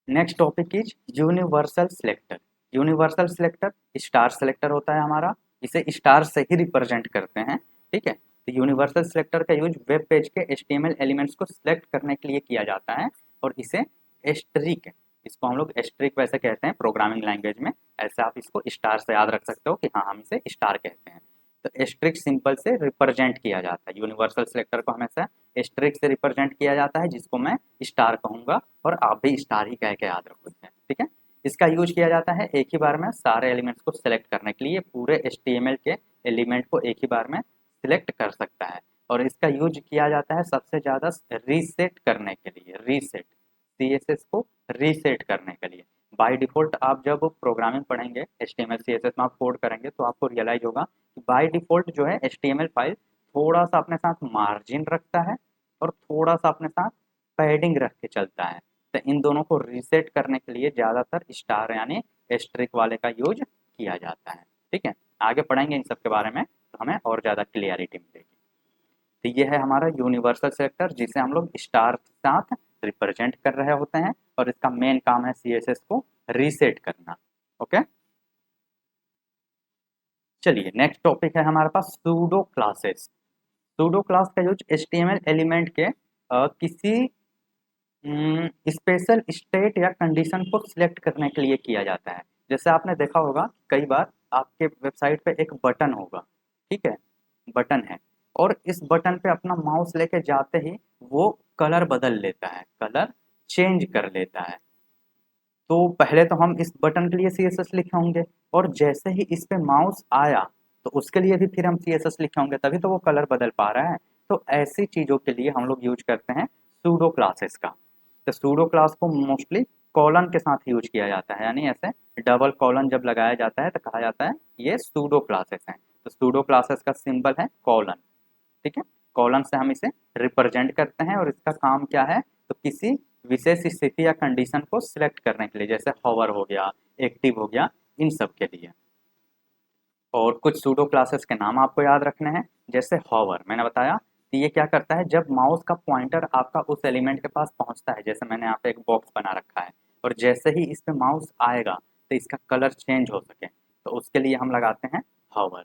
[SPEAKER 1] Next topic is universal selector. Universal selector star selector होता है हमारा, इसे स्टार से ही रिप्रेजेंट करते हैं, ठीक है। तो यूनिवर्सल सिलेक्टर का यूज वेब पेज के HTML एलिमेंट्स को सिलेक्ट करने के लिए किया जाता है, और इसे एस्ट्रिक, इसको हम लोग एस्ट्रिक वैसे कहते हैं प्रोग्रामिंग लैंग्वेज में, ऐसे आप इसको स्टार से याद रख सकते हो कि हाँ हम इसे स्टार कहते हैं। तो एस्ट्रिक सिंबल से रिप्रेजेंट किया जाता है, यूनिवर्सल सिलेक्टर को हमेशा एस्ट्रिक से रिप्रेजेंट किया जाता है, जिसको मैं स्टार कहूंगा, और आप भी स्टार ही कह के याद रखो इसे, ठीक है। इसका यूज किया जाता है एक ही बार में सारे एलिमेंट्स को सिलेक्ट करने के लिए, पूरे HTML के एलिमेंट को एक ही बार में सिलेक्ट कर सकता है, और इसका यूज किया जाता है सबसे ज़्यादा रीसेट करने के लिए, रीसेट, CSS को रीसेट करने के लिए। बाय डिफ़ॉल्ट आप जब प्रोग्रामिंग पढ़ेंगे HTML CSS में आप कोड करेंगे तो आपको रियलाइज़ होगा कि बाय डिफ़ॉल्ट जो है HTML फाइल थोड़ा सा अपने साथ मार्जिन रखता है और थोड़ा सा अपने साथ पैडिंग रख के चलता है। तो इन दोनों को रीसेट करने के लिए ज़्यादातर स्टार यानी एस्ट्रिक वाले का यूज किया जाता है, ठीक है। आगे पढ़ेंगे इन सब के बारे में। तो हमें और ज़्यादा क्लियरिटी मिलेगी। तो ये है हमारा यूनिवर्सल सिलेक्टर जिसे हम लोग स्टार के साथ रिप्रेजेंट कर रहे होते हैं और इसका मेन काम है CSS को रीसेट करना। ओके, चलिए नेक्स्ट टॉपिक है हमारे पास सूडो क्लासेस। सूडो क्लास का यूज HTML एलिमेंट के किसी स्पेशल स्टेट या कंडीशन को सिलेक्ट करने के लिए किया जाता है। जैसे आपने देखा होगा कई बार आपके वेबसाइट पे एक बटन होगा, ठीक है, बटन है, और इस बटन पे अपना माउस लेके जाते ही वो कलर बदल लेता है, कलर चेंज कर लेता है। तो पहले तो हम इस बटन के लिए CSS लिखे होंगे, और जैसे ही इस पे माउस आया तो उसके लिए भी फिर हम CSS लिखे होंगे, तभी तो वो कलर बदल पा रहा है। तो ऐसी चीज़ों के लिए हम लोग यूज करते हैं सूडो क्लासेस का। तो सूडो क्लास को मोस्टली कॉलन के साथ यूज किया जाता है, यानी ऐसे डबल कॉलन जब लगाया जाता है तो कहा जाता है ये सूडो क्लासेस हैं। तो सूडो क्लासेस का सिंबल है कॉलन, ठीक है, कॉलम से हम इसे रिप्रेजेंट करते हैं और इसका काम क्या है, तो किसी विशेष स्थिति या कंडीशन को सिलेक्ट करने के लिए, जैसे हॉवर हो गया, एक्टिव हो गया, इन सब के लिए। और कुछ सूडो क्लासेस के नाम आपको याद रखने हैं, जैसे हॉवर मैंने बताया कि ये क्या करता है, जब माउस का पॉइंटर आपका उस एलिमेंट के पास पहुंचता है, जैसे मैंने यहाँ पे एक बॉक्स बना रखा है, और जैसे ही इस पे माउस आएगा तो इसका कलर चेंज हो सके, तो उसके लिए हम लगाते हैं हॉवर।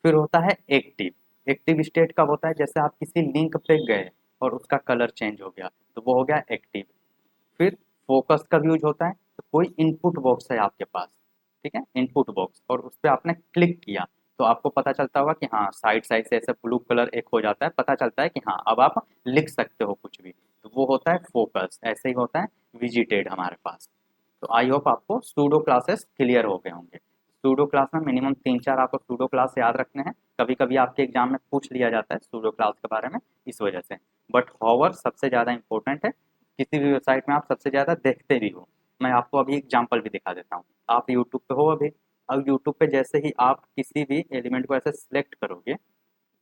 [SPEAKER 1] फिर होता है एक्टिव। एक्टिव स्टेट कब होता है, जैसे आप किसी लिंक पे गए और उसका कलर चेंज हो गया, तो वो हो गया एक्टिव। फिर फोकस का यूज होता है, तो कोई इनपुट बॉक्स है आपके पास, ठीक है, इनपुट बॉक्स, और उस पर आपने क्लिक किया तो आपको पता चलता होगा कि हाँ साइड साइड से ऐसे ब्लू कलर एक हो जाता है, पता चलता है कि हाँ अब आप लिख सकते हो कुछ भी, तो वो होता है फोकस। ऐसे ही होता है विजिटेड हमारे पास। तो आई होप आपको सूडो क्लासेस क्लियर हो गए होंगे। सूडो क्लास में मिनिमम 3-4 आपको सूडो क्लास याद रखने हैं, कभी कभी आपके एग्जाम में पूछ लिया जाता है सूडो क्लास के बारे में, इस वजह से। बट हॉवर सबसे ज़्यादा इंपॉर्टेंट है, किसी भी वेबसाइट में आप सबसे ज़्यादा देखते भी हो। मैं आपको अभी एग्जाम्पल भी दिखा देता हूँ। आप यूट्यूब पे हो अभी, अब यूट्यूब पे जैसे ही आप किसी भी एलिमेंट को ऐसे सिलेक्ट करोगे,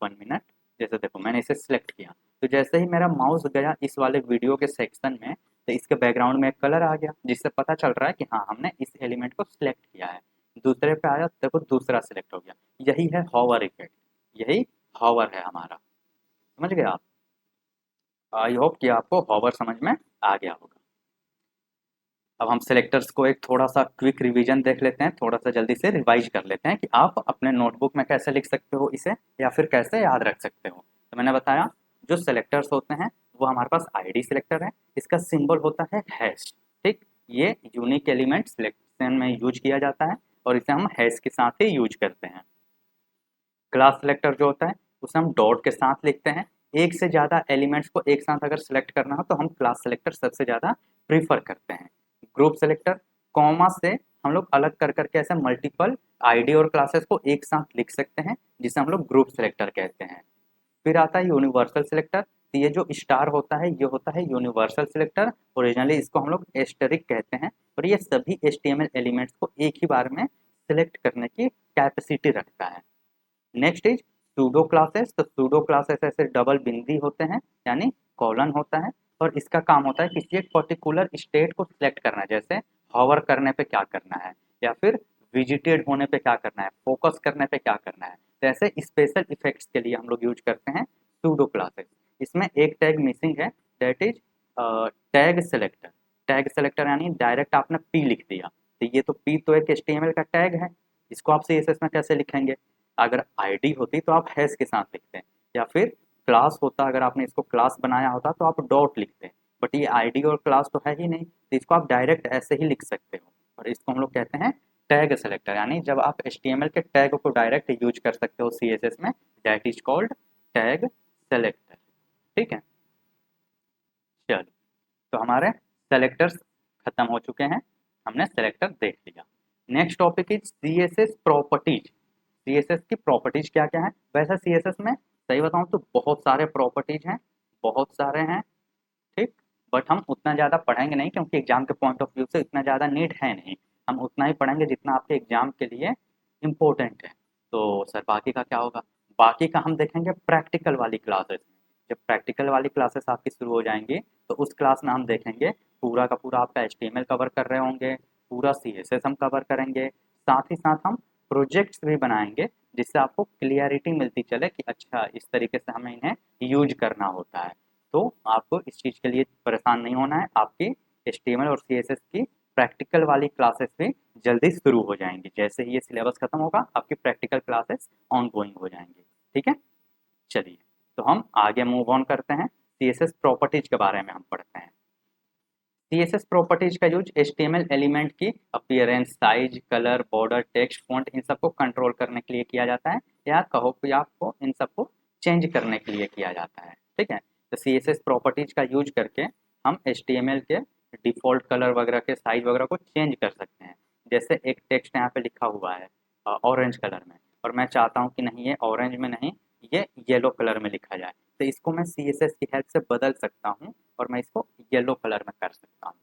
[SPEAKER 1] 1 मिनट, जैसे देखो मैंने इसे सिलेक्ट किया, तो जैसे ही मेरा माउस गया इस वाले वीडियो के सेक्शन में, तो इसके बैकग्राउंड में एक कलर आ गया, जिससे पता चल रहा है कि हाँ हमने इस एलिमेंट को सिलेक्ट किया है। दूसरे पे आया, देखो दूसरा सिलेक्ट हो गया। यही है हॉवर इफेक्ट, यही हॉवर है हमारा। समझ गए आप? आई होप कि आपको हॉवर समझ में आ गया होगा। अब हम सेलेक्टर्स को एक थोड़ा सा क्विक रिवीजन देख लेते हैं, थोड़ा सा जल्दी से रिवाइज कर लेते हैं कि आप अपने नोटबुक में कैसे लिख सकते हो इसे, या फिर कैसे याद रख सकते हो। तो मैंने बताया जो सेलेक्टर्स होते हैं वो हमारे पास आईडी सेलेक्टर है, इसका सिंबल होता है हैश, ठीक। ये यूनिक एलिमेंट सिलेक्शन में यूज किया जाता है और इसे हम हैश के साथ ही यूज करते हैं। क्लास सेलेक्टर जो होता है उसे हम डॉट के साथ लिखते हैं। एक से ज़्यादा एलिमेंट्स को एक साथ अगर सेलेक्ट करना हो तो हम क्लास सेलेक्टर सबसे ज़्यादा प्रीफर करते हैं। ग्रुप सेलेक्टर, कॉमा से हम लोग अलग कर करके ऐसे मल्टीपल आईडी और क्लासेस को एक साथ लिख सकते हैं, जिसे हम लोग ग्रुप सेलेक्टर कहते हैं। फिर आता है यूनिवर्सल सिलेक्टर। तो ये जो स्टार होता है ये होता है यूनिवर्सल सिलेक्टर, ओरिजिनली इसको हम लोग एस्टेरिक कहते हैं, और ये सभी HTML एलिमेंट्स को एक ही बार में सिलेक्ट करने की कैपेसिटी रखता है। Next is pseudo classes. तो सूडो क्लासेस ऐसे डबल बिंदी होते हैं, यानी कॉलन होता है, और इसका काम होता है किसी एक पर्टिकुलर स्टेट को सिलेक्ट करना, जैसे हॉवर करने पे क्या करना है, या फिर विजिटेड होने पे क्या करना है, फोकस करने पे क्या करना है। तो ऐसे स्पेशल इफेक्ट्स के लिए हम लोग यूज करते हैं सूडो क्लासेस। इसमें एक टैग मिसिंग है, that is tag selector. Tag selector यानी डायरेक्ट आपने पी लिख दिया, तो ये तो पी तो एक HTML का टैग है, इसको आप CSS में कैसे लिखेंगे। अगर आईडी होती तो आप हैश के साथ लिखते हैं, या फिर क्लास होता, अगर आपने इसको क्लास बनाया होता तो आप डॉट लिखते हैं। बट ये आईडी और क्लास तो है ही नहीं, तो इसको आप डायरेक्ट ऐसे ही लिख सकते हो, और इसको हम लोग कहते हैं टैग सेलेक्टर। यानी जब आप HTML के टैग को डायरेक्ट यूज कर सकते हो CSS में, that is called tag selector, ठीक है। चलो, तो हमारे सेलेक्टर्स खत्म हो चुके हैं, हमने सेलेक्टर देख लिया। Next topic is CSS properties. CSS की प्रॉपर्टीज क्या क्या है। वैसे CSS में सही बताऊं तो बहुत सारे प्रॉपर्टीज हैं, बहुत सारे हैं, ठीक। बट हम उतना ज़्यादा पढ़ेंगे नहीं, क्योंकि एग्जाम के पॉइंट ऑफ व्यू से इतना ज़्यादा नीड है नहीं। हम उतना ही पढ़ेंगे जितना आपके एग्जाम के लिए इम्पोर्टेंट है। तो सर बाकी का क्या होगा, बाकी का हम देखेंगे प्रैक्टिकल वाली क्लासेस में। जब प्रैक्टिकल वाली क्लासेस आपकी शुरू हो जाएंगी तो उस क्लास में हम देखेंगे पूरा का पूरा आपका HTML कवर कर रहे होंगे, पूरा CSS हम कवर करेंगे, साथ ही साथ हम प्रोजेक्ट्स भी बनाएंगे जिससे आपको क्लियरिटी मिलती चले कि अच्छा इस तरीके से हमें इन्हें यूज करना होता है। तो आपको इस चीज़ के लिए परेशान नहीं होना है। आपकी HTML और CSS की प्रैक्टिकल वाली क्लासेस भी जल्दी शुरू हो जाएंगी। जैसे ही ये सिलेबस खत्म होगा आपकी प्रैक्टिकल क्लासेस ऑन गोइंग हो जाएंगी। ठीक है, चलिए तो हम आगे मूव ऑन करते हैं। CSS प्रॉपर्टीज के बारे में हम पढ़ते हैं। CSS प्रॉपर्टीज का यूज HTML एलिमेंट की appearance, size, colour, border, text, font इन सबको कंट्रोल करने के लिए किया जाता है, या कहो कि आपको इन सबको चेंज करने के लिए किया जाता है। ठीक है, तो CSS प्रॉपर्टीज का यूज करके हम HTML के डिफ़ॉल्ट कलर वगैरह के साइज वगैरह को चेंज कर सकते हैं। जैसे एक टेक्स्ट यहाँ पे लिखा हुआ है ऑरेंज कलर में, और मैं चाहता हूँ कि नहीं ये ऑरेंज में नहीं, ये येलो कलर में लिखा जाए, तो इसको मैं CSS की हेल्प से बदल सकता हूँ और मैं इसको येलो कलर में कर सकता हूँ।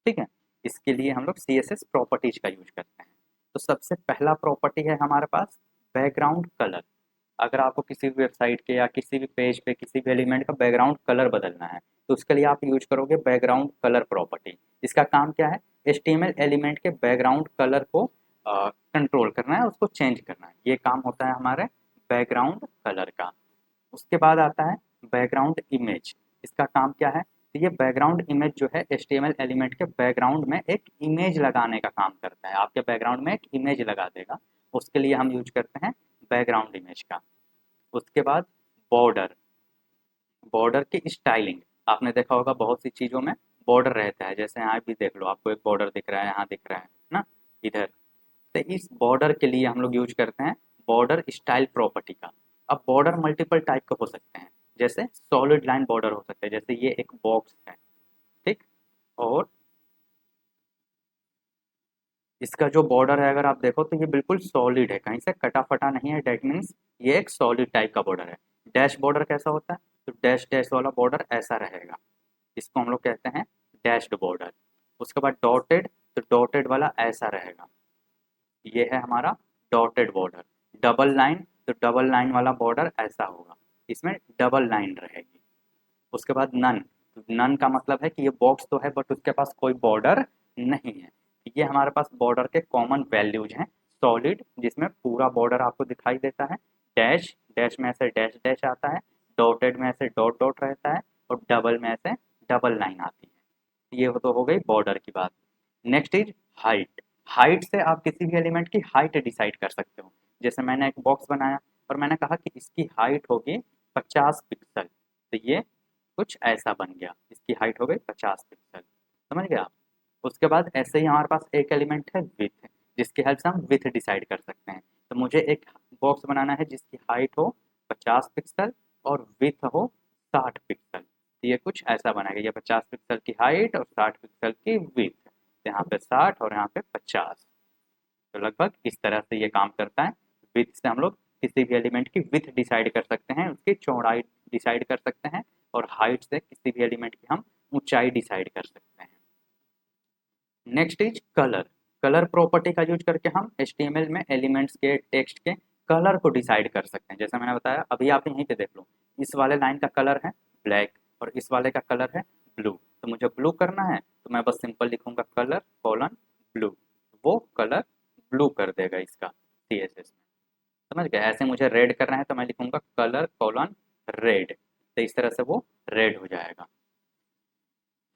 [SPEAKER 1] ठीक है, इसके लिए हम लोग CSS प्रॉपर्टीज का यूज करते हैं। तो सबसे पहला प्रॉपर्टी है हमारे पास बैकग्राउंड कलर। अगर आपको किसी भी वेबसाइट के या किसी भी पेज पे किसी भी एलिमेंट का बैकग्राउंड कलर बदलना है तो उसके लिए आप यूज करोगे बैकग्राउंड कलर प्रॉपर्टी। इसका काम क्या है, HTML एलिमेंट के बैकग्राउंड कलर को कंट्रोल करना है, उसको चेंज करना है। ये काम होता है हमारे बैकग्राउंड कलर का। उसके बाद आता है बैकग्राउंड इमेज। इसका काम क्या है, तो ये बैकग्राउंड इमेज जो है HTML एलिमेंट के बैकग्राउंड में एक इमेज लगाने का काम करता है। आपके बैकग्राउंड में एक इमेज लगा देगा, उसके लिए हम यूज करते हैं बैकग्राउंड इमेज का। उसके बाद बॉर्डर, बॉर्डर की स्टाइलिंग। आपने देखा होगा बहुत सी चीज़ों में बॉर्डर रहता है, जैसे यहाँ भी देख लो, आपको एक बॉर्डर दिख रहा है, यहाँ दिख रहा है ना, इधर। तो इस बॉर्डर के लिए हम लोग यूज करते हैं बॉर्डर स्टाइल प्रॉपर्टी का। अब बॉर्डर मल्टीपल टाइप के हो सकते हैं, जैसे सॉलिड लाइन बॉर्डर हो सकते हैं, जैसे ये एक बॉक्स है। ठीक, और इसका जो बॉर्डर है अगर आप देखो तो ये बिल्कुल सॉलिड है, कहीं से कटा फटा नहीं है, डेट मीन्स ये एक सॉलिड टाइप का बॉर्डर है। डैश बॉर्डर कैसा होता है, तो डैश डैश वाला बॉर्डर ऐसा रहेगा, इसको हम लोग कहते हैं डैश्ड बॉर्डर। उसके बाद डॉटेड, तो डॉटेड वाला ऐसा रहेगा, ये है हमारा डॉटेड बॉर्डर। डबल लाइन, तो डबल लाइन वाला बॉर्डर ऐसा होगा, इसमें डबल लाइन रहेगी। उसके बाद नन, तो नन का मतलब है कि ये बॉक्स तो है बट उसके पास कोई बॉर्डर नहीं है। ये हमारे पास बॉर्डर के कॉमन वैल्यूज हैं। सॉलिड जिसमें पूरा बॉर्डर आपको दिखाई देता है, डैश, डैश में ऐसे डैश डैश आता है, डॉटेड में ऐसे डॉट डॉट रहता है, और डबल में ऐसे डबल लाइन आती है। ये तो हो गई बॉर्डर की बात। Next is height. हाइट से आप किसी भी एलिमेंट की हाइट डिसाइड कर सकते हो। जैसे मैंने एक बॉक्स बनाया और मैंने कहा कि इसकी हाइट होगी 50 पिक्सल, तो ये कुछ ऐसा बन गया, इसकी हाइट हो गई 50 पिक्सल। समझ गए आप। उसके बाद ऐसे ही हमारे पास एक एलिमेंट है विथ, जिसकी हेल्प से हम विथ डिसाइड कर सकते हैं। तो मुझे एक बॉक्स बनाना है जिसकी हाइट हो 50 पिक्सल और विथ हो 60 पिक्सल। तो ये कुछ ऐसा बनेगा, ये 50 पिक्सल की हाइट और 60 पिक्सल की विथ, यहाँ पे 60 और यहाँ पे 50। तो लगभग इस तरह से ये काम करता है। विथ से हम लोग किसी भी एलिमेंट की विथ डिसाइड कर सकते हैं, उसकी चौड़ाई डिसाइड कर सकते हैं, और हाइट से किसी भी एलिमेंट की हम ऊंचाई डिसाइड कर सकते हैं। Next is colour. Colour property का यूज करके हम HTML में एलिमेंट्स के टेक्स्ट के कलर को डिसाइड कर सकते हैं। जैसे मैंने बताया, अभी आप यहीं पे देख लो, इस वाले लाइन का कलर है ब्लैक और इस वाले का कलर है ब्लू, तो मुझे ब्लू करना है तो मैं बस सिंपल लिखूंगा कलर कॉलन ब्लू, वो कलर ब्लू कर देगा इसका CSS में। समझ गए। ऐसे मुझे रेड करना है तो मैं लिखूंगा कलर कॉलन रेड, तो इस तरह से वो रेड हो जाएगा।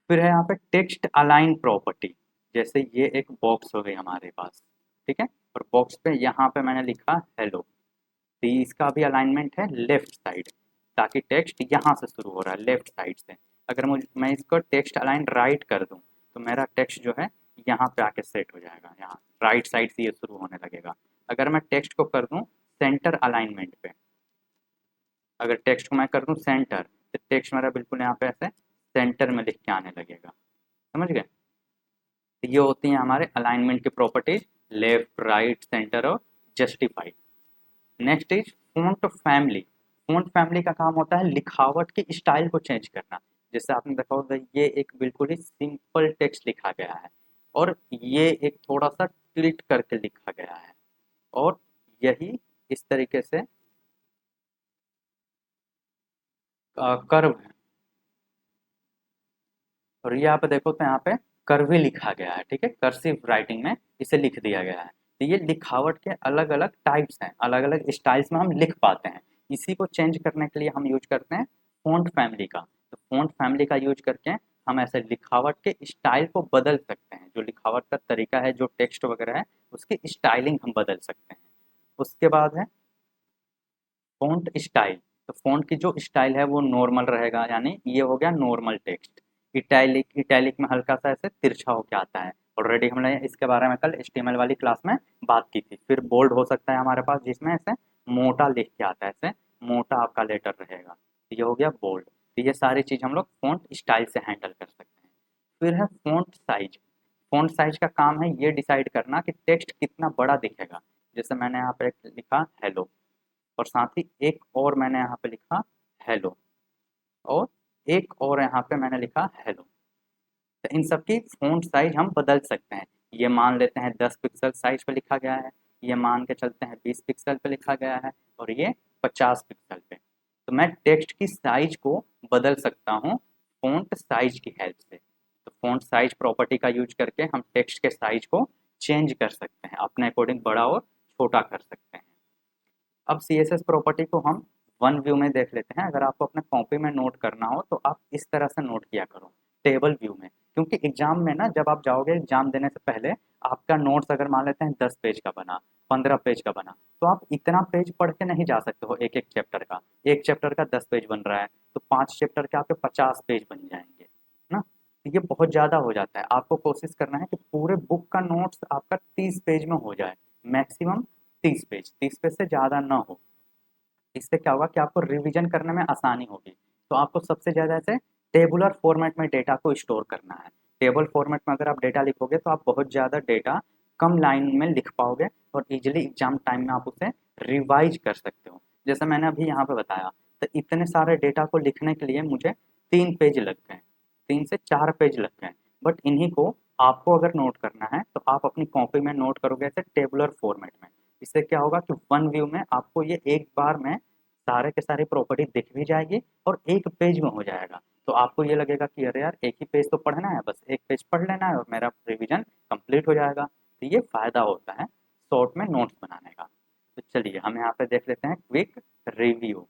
[SPEAKER 1] फिर है यहाँ पे टेक्स्ट अलाइन प्रॉपर्टी। जैसे ये एक बॉक्स हो गई हमारे पास, ठीक है, और बॉक्स पे यहाँ पे मैंने लिखा हेलो, तो इसका भी अलाइनमेंट है लेफ्ट साइड, ताकि टेक्स्ट यहाँ से शुरू हो रहा है लेफ्ट साइड से। अगर मुझे मैं इसको टेक्स्ट अलाइन राइट कर दूँ तो मेरा टेक्स्ट जो है यहाँ पे आके सेट हो जाएगा, यहाँ राइट साइड से ये शुरू होने लगेगा। अगर मैं टेक्स्ट को कर दूँ सेंटर अलाइनमेंट पे, अगर टेक्स्ट को मैं कर दूँ सेंटर, तो टेक्स्ट मेरा बिल्कुल यहाँ पे ऐसे सेंटर में लिख के आने लगेगा। समझ गए। तो ये होती हैं हमारे अलाइनमेंट की प्रॉपर्टीज, लेफ्ट राइट सेंटर और justify. Next is font family. Font family का काम होता है लिखावट की स्टाइल को चेंज करना। जैसे आपने देखा होगा ये एक बिल्कुल ही सिंपल टेक्स्ट लिखा गया है, और ये एक थोड़ा सा टिल्ट करके लिखा गया है, और यही इस तरीके से कर्व है, और ये आप देखो तो यहाँ पे कर्वी लिखा गया है, ठीक है, कर्सिव राइटिंग में इसे लिख दिया गया है। तो ये लिखावट के अलग अलग टाइप्स हैं, अलग अलग स्टाइल्स में हम लिख पाते हैं। इसी को चेंज करने के लिए हम यूज करते हैं फ़ॉन्ट फैमिली का। तो फ़ॉन्ट फैमिली का यूज करके हम ऐसे लिखावट के स्टाइल को बदल सकते हैं। जो लिखावट का तरीका है, जो टेक्स्ट वगैरह है, उसकी स्टाइलिंग हम बदल सकते हैं। उसके बाद है फ़ॉन्ट स्टाइल। तो फ़ॉन्ट की जो स्टाइल है वो नॉर्मल रहेगा, यानी ये हो गया नॉर्मल टेक्स्ट। इटैलिक, इटैलिक में हल्का सा ऐसे तिरछा होके आता है। ऑलरेडी हमने इसके बारे में कल एचटीएमएल वाली क्लास में बात की थी। फिर बोल्ड हो सकता है हमारे पास, जिसमें ऐसे मोटा लिख के आता है, ऐसे मोटा आपका लेटर रहेगा। तो ये हो गया बोल्ड। तो ये सारी चीज़ हम लोग फ़ॉन्ट स्टाइल से हैंडल कर सकते हैं। फिर है फ़ॉन्ट साइज। फ़ॉन्ट साइज का काम है ये डिसाइड करना कि टेक्स्ट कितना बड़ा दिखेगा। जैसे मैंने यहाँ पे लिखा हेलो, और साथ ही एक और मैंने यहाँ पे लिखा हेलो, और एक और यहाँ पे मैंने लिखा हेलो। तो इन सब की फ़ॉन्ट साइज हम बदल सकते हैं। ये मान लेते हैं 10 पिक्सल साइज पे लिखा गया है, ये मान के चलते हैं 20 पिक्सल पे लिखा गया है, और ये 50 पिक्सल पे। तो मैं टेक्स्ट की साइज को बदल सकता हूँ फ़ॉन्ट साइज की हेल्प से। तो फ़ॉन्ट साइज प्रॉपर्टी का यूज करके हम टेक्स्ट के साइज को चेंज कर सकते हैं, अपने अकॉर्डिंग बड़ा और छोटा कर सकते हैं। अब CSS प्रॉपर्टी को हम वन व्यू में देख लेते हैं। अगर आपको अपने कॉपी में नोट करना हो तो आप इस तरह से नोट किया करो, टेबल व्यू में। क्योंकि एग्जाम में ना, जब आप जाओगे एग्जाम देने से पहले, आपका नोट्स अगर मान लेते हैं 10 पेज का बना, 15 पेज का बना, तो आप इतना पेज पढ़ के नहीं जा सकते हो एक एक चैप्टर का। एक चैप्टर का 10 पेज बन रहा है, तो 5 चैप्टर के आपके 50 पेज बन जाएंगे ना। तो ये बहुत ज़्यादा हो जाता है। आपको कोशिश करना है कि पूरे बुक का नोट्स आपका 30 पेज में हो जाए, मैक्सिमम 30 पेज, 30 पेज से ज़्यादा ना हो। इससे क्या होगा कि आपको रिवीजन करने में आसानी होगी। तो आपको सबसे ज़्यादा ऐसे टेबुलर फॉर्मेट में डेटा को स्टोर करना है। टेबल फॉर्मेट में अगर आप डेटा लिखोगे तो आप बहुत ज़्यादा डेटा कम लाइन में लिख पाओगे, और इजीली एग्जाम टाइम में आप उसे रिवाइज कर सकते हो। जैसे मैंने अभी यहाँ पे बताया, तो इतने सारे डेटा को लिखने के लिए मुझे 3 पेज लग गए, 3 से 4 पेज लग गए। बट इन्हीं को आपको अगर नोट करना है तो आप अपनी कॉपी में नोट करोगे ऐसे टेबुलर फॉर्मेट में। इससे क्या होगा कि वन व्यू में आपको ये एक बार में सारे के सारी प्रॉपर्टी दिख भी जाएगी, और एक पेज में हो जाएगा। तो आपको ये लगेगा कि अरे यार, एक ही पेज तो पढ़ना है, बस एक पेज पढ़ लेना है और मेरा रिवीजन कंप्लीट हो जाएगा। तो ये फ़ायदा होता है शॉर्ट में नोट्स बनाने का। तो चलिए हम यहाँ पे देख लेते हैं क्विक रिव्यू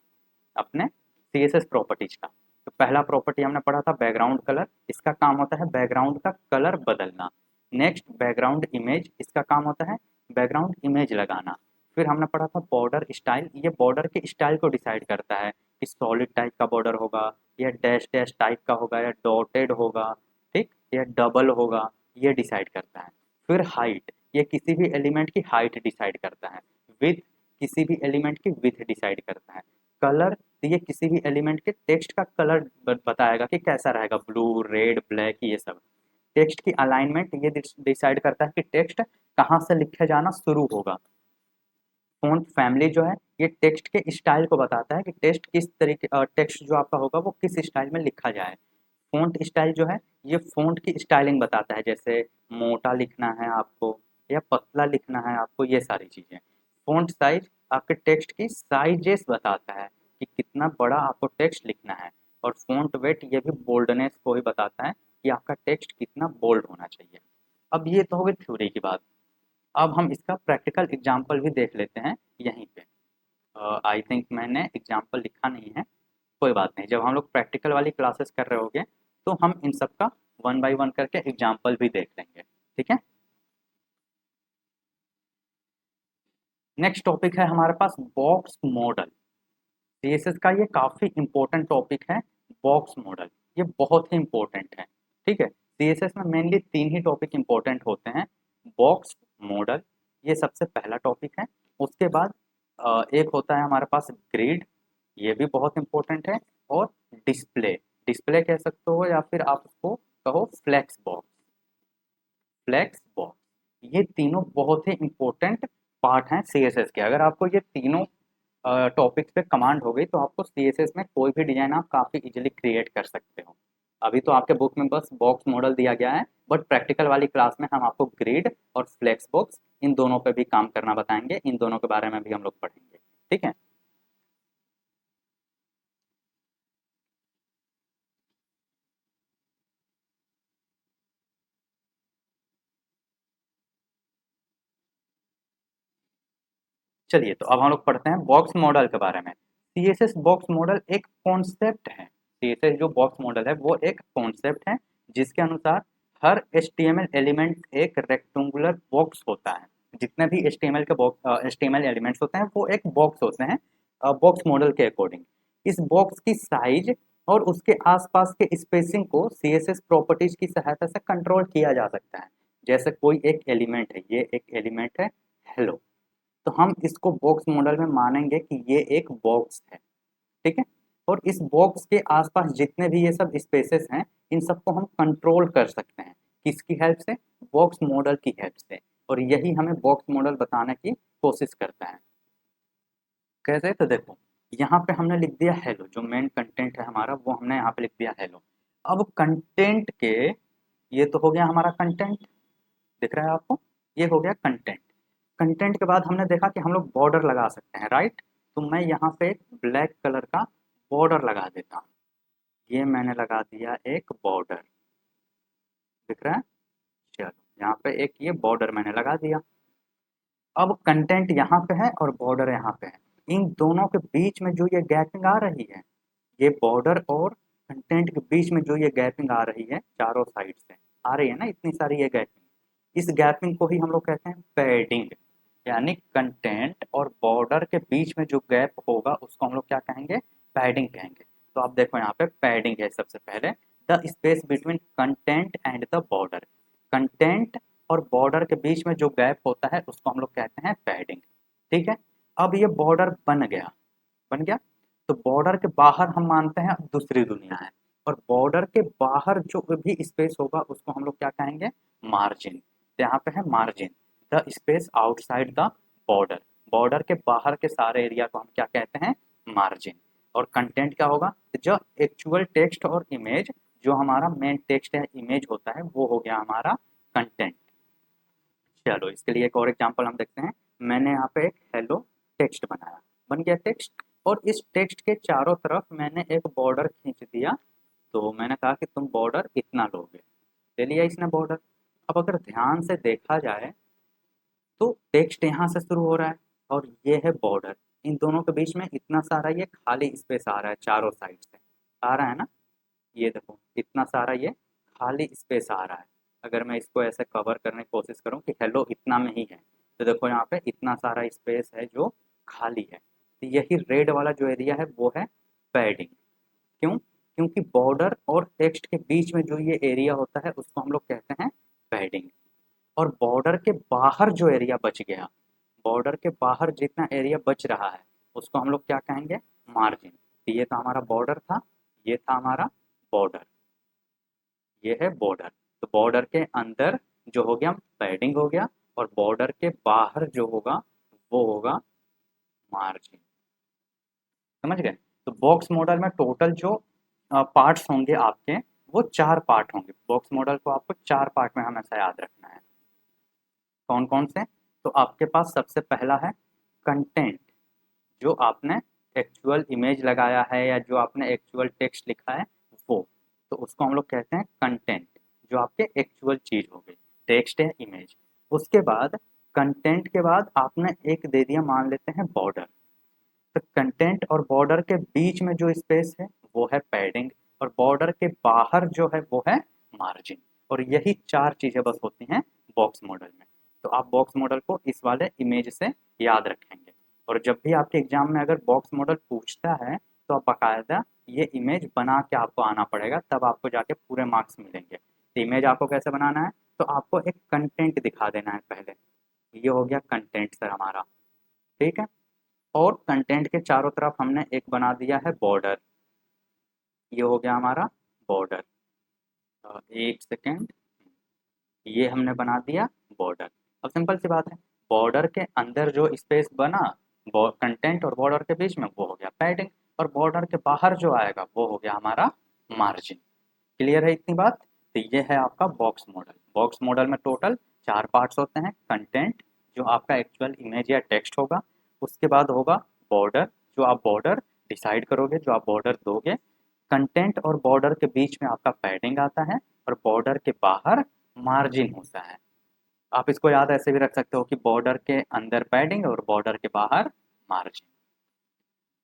[SPEAKER 1] अपने CSS प्रॉपर्टीज का। तो पहला प्रॉपर्टी हमने पढ़ा था बैकग्राउंड कलर। इसका काम होता है बैकग्राउंड का कलर बदलना। नेक्स्ट बैकग्राउंड इमेज, इसका काम होता है बैकग्राउंड इमेज लगाना। फिर हमने पढ़ा था बॉर्डर स्टाइल। ये बॉर्डर के स्टाइल को डिसाइड करता है कि सॉलिड टाइप का बॉर्डर होगा, या डैश डैश टाइप का होगा, या डॉटेड होगा, ठीक, या डबल होगा, ये डिसाइड करता है। फिर हाइट, ये किसी भी एलिमेंट की हाइट डिसाइड करता है। विथ, किसी भी एलिमेंट की विथ डिसाइड करता है। कलर, तो ये किसी भी एलिमेंट के टेक्स्ट का कलर बताएगा कि कैसा रहेगा, ब्लू, रेड, ब्लैक, ये सब। टेक्स्ट की अलाइनमेंट, ये डिसाइड करता है कि टेक्स्ट कहाँ से लिखे जाना शुरू होगा। फ़ॉन्ट फैमिली जो है, ये टेक्स्ट के स्टाइल को बताता है कि टेक्स्ट किस तरीके, टेक्स्ट जो आपका होगा वो किस स्टाइल में लिखा जाए। फ़ॉन्ट स्टाइल जो है, ये फ़ॉन्ट की स्टाइलिंग बताता है, जैसे मोटा लिखना है आपको या पतला लिखना है आपको, ये सारी चीज़ें। फ़ॉन्ट साइज़ आपके टेक्स्ट की साइजेस बताता है कि कितना बड़ा आपको टेक्स्ट लिखना है। और फ़ॉन्ट वेट, ये भी बोल्डनेस को ही बताता है कि आपका टेक्स्ट कितना बोल्ड होना चाहिए। अब ये तो हो गई थ्योरी की बात। अब हम इसका प्रैक्टिकल एग्जाम्पल भी देख लेते हैं यहीं पे। आई थिंक मैंने एग्जाम्पल लिखा नहीं है, कोई बात नहीं। जब हम लोग प्रैक्टिकल वाली क्लासेस कर रहे होंगे तो हम इन सब का वन बाय वन करके एग्जाम्पल भी देख लेंगे, ठीक है। नेक्स्ट टॉपिक है हमारे पास बॉक्स मॉडल। CSS का ये काफ़ी इंपॉर्टेंट टॉपिक है, बॉक्स मॉडल। ये बहुत ही इंपॉर्टेंट है, ठीक है। CSS में मेनली 3 ही टॉपिक इंपॉर्टेंट होते हैं। बॉक्स मॉडल, ये सबसे पहला टॉपिक है। उसके बाद एक होता है हमारे पास ग्रिड, ये भी बहुत इंपॉर्टेंट है। और डिस्प्ले, डिस्प्ले कह सकते हो, या फिर आप उसको कहो फ्लैक्स बॉक्स, फ्लैक्स बॉक्स। ये तीनों बहुत ही इंपॉर्टेंट पार्ट हैं CSS के। अगर आपको ये तीनों टॉपिक्स पे कमांड हो गई तो आपको CSS में कोई भी डिजाइन आप काफ़ी इजीली क्रिएट कर सकते हो। अभी तो आपके बुक में बस बॉक्स मॉडल दिया गया है, बट प्रैक्टिकल वाली क्लास में हम आपको ग्रिड और फ्लेक्स बॉक्स, इन दोनों पे भी काम करना बताएंगे। इन दोनों के बारे में भी हम लोग पढ़ेंगे, ठीक है। चलिए तो अब हम लोग पढ़ते हैं बॉक्स मॉडल के बारे में। सीएसएस बॉक्स मॉडल एक कॉन्सेप्ट है। सीएसएस जो बॉक्स मॉडल है वो एक कॉन्सेप्ट है जिसके अनुसार हर एचटीएमएल एलिमेंट एक रेक्टेंगुलर बॉक्स होता है। जितने भी एचटीएमएल के बॉक्स एचटीएमएल एलिमेंट्स होते हैं वो एक बॉक्स होते हैं बॉक्स मॉडल के अकॉर्डिंग। इस बॉक्स की साइज और उसके आसपास के स्पेसिंग को सीएसएस प्रॉपर्टीज की सहायता से कंट्रोल किया जा सकता है। जैसे कोई एक एलिमेंट है, ये एक एलिमेंट है हेलो, तो हम इसको बॉक्स मॉडल में मानेंगे कि ये एक बॉक्स है। ठीक है, और इस बॉक्स के आसपास जितने भी ये सब स्पेसेस हैं इन सबको हम कंट्रोल कर सकते हैं। किसकी हेल्प से? बॉक्स मॉडल की हेल्प से। और यही हमें बॉक्स मॉडल बताने की कोशिश करता है। कैसे? तो देखो, यहाँ पे हमने लिख दिया हेलो, जो मेन कंटेंट है हमारा वो हमने यहाँ पे लिख दिया हेलो। अब कंटेंट के, ये तो हो गया हमारा कंटेंट, दिख रहा है आपको, ये हो गया कंटेंट। कंटेंट के बाद हमने देखा कि हम लोग बॉर्डर लगा सकते हैं, राइट। तो मैं यहाँ पे एक ब्लैक कलर का बॉर्डर लगा देता हूँ। ये मैंने लगा दिया एक बॉर्डर, दिख रहा है। चलो, यहाँ पे एक ये बॉर्डर मैंने लगा दिया। अब कंटेंट यहाँ पे है और बॉर्डर यहाँ पे है। इन दोनों के बीच में जो ये गैपिंग आ रही है, ये बॉर्डर और कंटेंट के बीच में जो ये गैपिंग आ रही है चारों साइड से आ रही है ना, इतनी सारी ये गैपिंग, इस गैपिंग को ही हम लोग कहते हैं पैडिंग। यानी कंटेंट और बॉर्डर के बीच में जो गैप होगा उसको हम लोग क्या कहेंगे? पैडिंग कहेंगे। तो आप देखो यहाँ पे पैडिंग है सबसे पहले, the space between content and the border. Content और बॉर्डर के बीच में जो गैप होता है उसको हम लोग कहते हैं पैडिंग। ठीक है, अब ये बॉर्डर बन गया, बन गया। तो बॉर्डर के बाहर हम मानते हैं अब दूसरी दुनिया है, और बॉर्डर के बाहर जो भी स्पेस होगा उसको हम लोग क्या कहेंगे? मार्जिन। तो यहाँ पे है margin, the space outside the border. Border के बाहर के सारे एरिया को हम क्या कहते हैं? मार्जिन। और कंटेंट क्या होगा? जो एक्चुअल टेक्स्ट और इमेज, जो हमारा मेन टेक्स्ट या इमेज होता है वो हो गया हमारा कंटेंट। चलो, इसके लिए एक और एग्जांपल हम देखते हैं। मैंने यहाँ पे एक हेलो टेक्स्ट बनाया, बन गया टेक्स्ट, और इस टेक्स्ट के चारों तरफ मैंने एक बॉर्डर खींच दिया। तो मैंने कहा कि तुम बॉर्डर इतना लोगे, ले लिया इसने बॉर्डर। अब अगर ध्यान से देखा जाए तो टेक्स्ट यहाँ से शुरू हो रहा है और ये है बॉर्डर। इन दोनों के बीच में इतना सारा ये खाली स्पेस आ रहा है, चारों साइड से आ रहा है ना। ये देखो, इतना सारा ये खाली स्पेस आ रहा है। अगर मैं इसको ऐसे कवर करने की कोशिश करूँ कि हेलो इतना में ही है, तो देखो यहाँ पे इतना सारा स्पेस है जो खाली है। तो यही रेड वाला जो एरिया है वो है पैडिंग। क्यों? क्योंकि बॉर्डर और टेक्स्ट के बीच में जो ये एरिया होता है उसको हम लोग कहते हैं पैडिंग। और बॉर्डर के बाहर जो एरिया बच गया, बॉर्डर के बाहर जितना एरिया बच रहा है उसको हम लोग क्या कहेंगे? मार्जिन। तो ये तो हमारा बॉर्डर था, ये था हमारा बॉर्डर, ये है बॉर्डर। तो बॉर्डर के अंदर जो हो गया पैडिंग हो गया, और बॉर्डर के बाहर जो होगा वो होगा मार्जिन। समझ गए? तो बॉक्स मॉडल में टोटल जो पार्ट्स होंगे आपके, वो 4 पार्ट होंगे। बॉक्स मॉडल को आपको 4 पार्ट में हमेशा याद रखना है। कौन कौन से? तो आपके पास सबसे पहला है कंटेंट, जो आपने एक्चुअल इमेज लगाया है या जो आपने एक्चुअल टेक्स्ट लिखा है वो, तो उसको हम लोग कहते हैं कंटेंट, जो आपके एक्चुअल चीज हो गई, टेक्स्ट है, इमेज। उसके बाद कंटेंट के बाद आपने एक दे दिया, मान लेते हैं बॉर्डर। तो कंटेंट और बॉर्डर के बीच में जो स्पेस है वो है पैडिंग, और बॉर्डर के बाहर जो है वो है मार्जिन। और यही 4 चीजें बस होती हैं बॉक्स मॉडल में। तो आप बॉक्स मॉडल को इस वाले इमेज से याद रखेंगे, और जब भी आपके एग्जाम में अगर बॉक्स मॉडल पूछता है तो आप बाकायदा ये इमेज बना के आपको आना पड़ेगा, तब आपको जाके पूरे मार्क्स मिलेंगे। तो इमेज आपको कैसे बनाना है? तो आपको एक कंटेंट दिखा देना है पहले। ये हो गया कंटेंट सर हमारा, ठीक है। और कंटेंट के चारों तरफ हमने एक बना दिया है बॉर्डर, ये हो गया हमारा बॉर्डर। एक सेकेंड, ये हमने बना दिया बॉर्डर। अब सिंपल सी बात है, बॉर्डर के अंदर जो स्पेस बना कंटेंट और बॉर्डर के बीच में वो हो गया पैडिंग, और बॉर्डर के बाहर जो आएगा वो हो गया हमारा मार्जिन। क्लियर है इतनी बात? तो ये है आपका बॉक्स मॉडल। बॉक्स मॉडल में टोटल 4 पार्ट्स होते हैं। कंटेंट, जो आपका एक्चुअल इमेज या टेक्स्ट होगा। उसके बाद होगा बॉर्डर, जो आप बॉर्डर डिसाइड करोगे, जो आप बॉर्डर दोगे। कंटेंट और बॉर्डर के बीच में आपका पैडिंग आता है, और बॉर्डर के बाहर मार्जिन होता है। आप इसको याद ऐसे भी रख सकते हो कि बॉर्डर के अंदर पैडिंग और बॉर्डर के बाहर मार्जिन।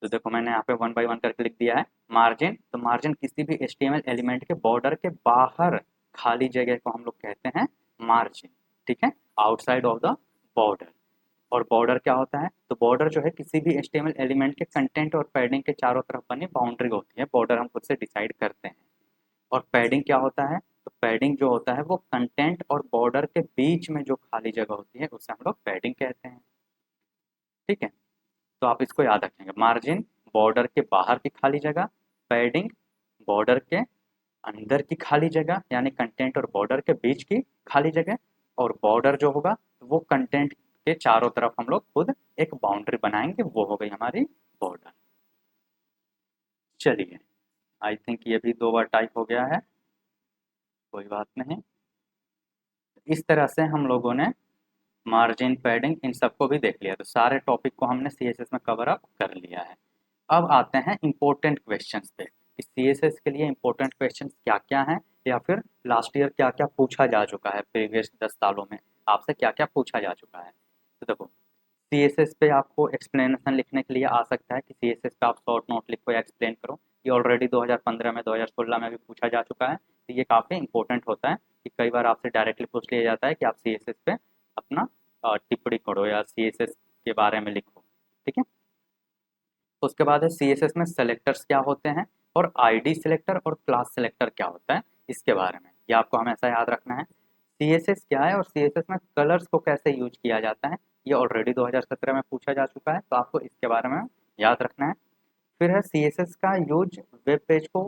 [SPEAKER 1] तो देखो मैंने यहाँ पे वन बाय वन करके लिख दिया है। मार्जिन, तो मार्जिन किसी भी HTML एलिमेंट के बॉर्डर के बाहर खाली जगह को हम लोग कहते हैं मार्जिन, ठीक है, आउटसाइड ऑफ द बॉर्डर। और बॉर्डर क्या होता है, तो बॉर्डर जो है किसी भी HTML एलिमेंट के कंटेंट और पैडिंग के चारों तरफ बनी बाउंड्री होती है। बॉर्डर हम खुद से डिसाइड करते हैं। और पैडिंग क्या होता है, तो पैडिंग जो होता है वो कंटेंट और बॉर्डर के बीच में जो खाली जगह होती है उसे हम लोग पैडिंग कहते हैं, ठीक है। तो आप इसको याद रखेंगे, मार्जिन बॉर्डर के बाहर की खाली जगह, पैडिंग बॉर्डर के अंदर की खाली जगह यानी कंटेंट और बॉर्डर के बीच की खाली जगह, और बॉर्डर जो होगा वो कंटेंट के चारों तरफ हम लोग खुद एक बाउंड्री बनाएंगे, वो हो गई हमारी बॉर्डर। चलिए, आई थिंक ये भी 2 बार टाइप हो गया है, कोई बात नहीं। इस तरह से हम लोगों ने मार्जिन, पैडिंग इन सबको भी देख लिया, तो सारे टॉपिक को हमने CSS में कवर अप कर लिया है। अब आते हैं इम्पोर्टेंट क्वेश्चंस पे कि CSS के लिए इम्पोर्टेंट क्वेश्चंस क्या क्या हैं, या फिर लास्ट ईयर क्या क्या पूछा जा चुका है, प्रीवियस 10 सालों में आपसे क्या क्या पूछा जा चुका है। तो देखो, CSS पे आपको एक्सप्लेनेशन लिखने के लिए आ सकता है कि CSS पे आप शॉर्ट नोट लिखो या एक्सप्लेन करो। ये ऑलरेडी 2015 में 2016 में भी पूछा जा चुका है, तो ये काफ़ी इंपॉर्टेंट होता है कि कई बार आपसे डायरेक्टली पूछ लिया जाता है कि आप CSS पे अपना टिप्पणी करो या CSS के बारे में लिखो, ठीक है। उसके बाद है CSS में सेलेक्टर्स क्या होते हैं, और ID सेलेक्टर और क्लास सेलेक्टर क्या होता है, इसके बारे में ये आपको हमेशा याद रखना है। CSS क्या है और CSS में कलर्स को कैसे यूज किया जाता है, ये ऑलरेडी 2017 में पूछा जा चुका है, तो आपको इसके बारे में याद रखना है। फिर है CSS का यूज वेब पेज को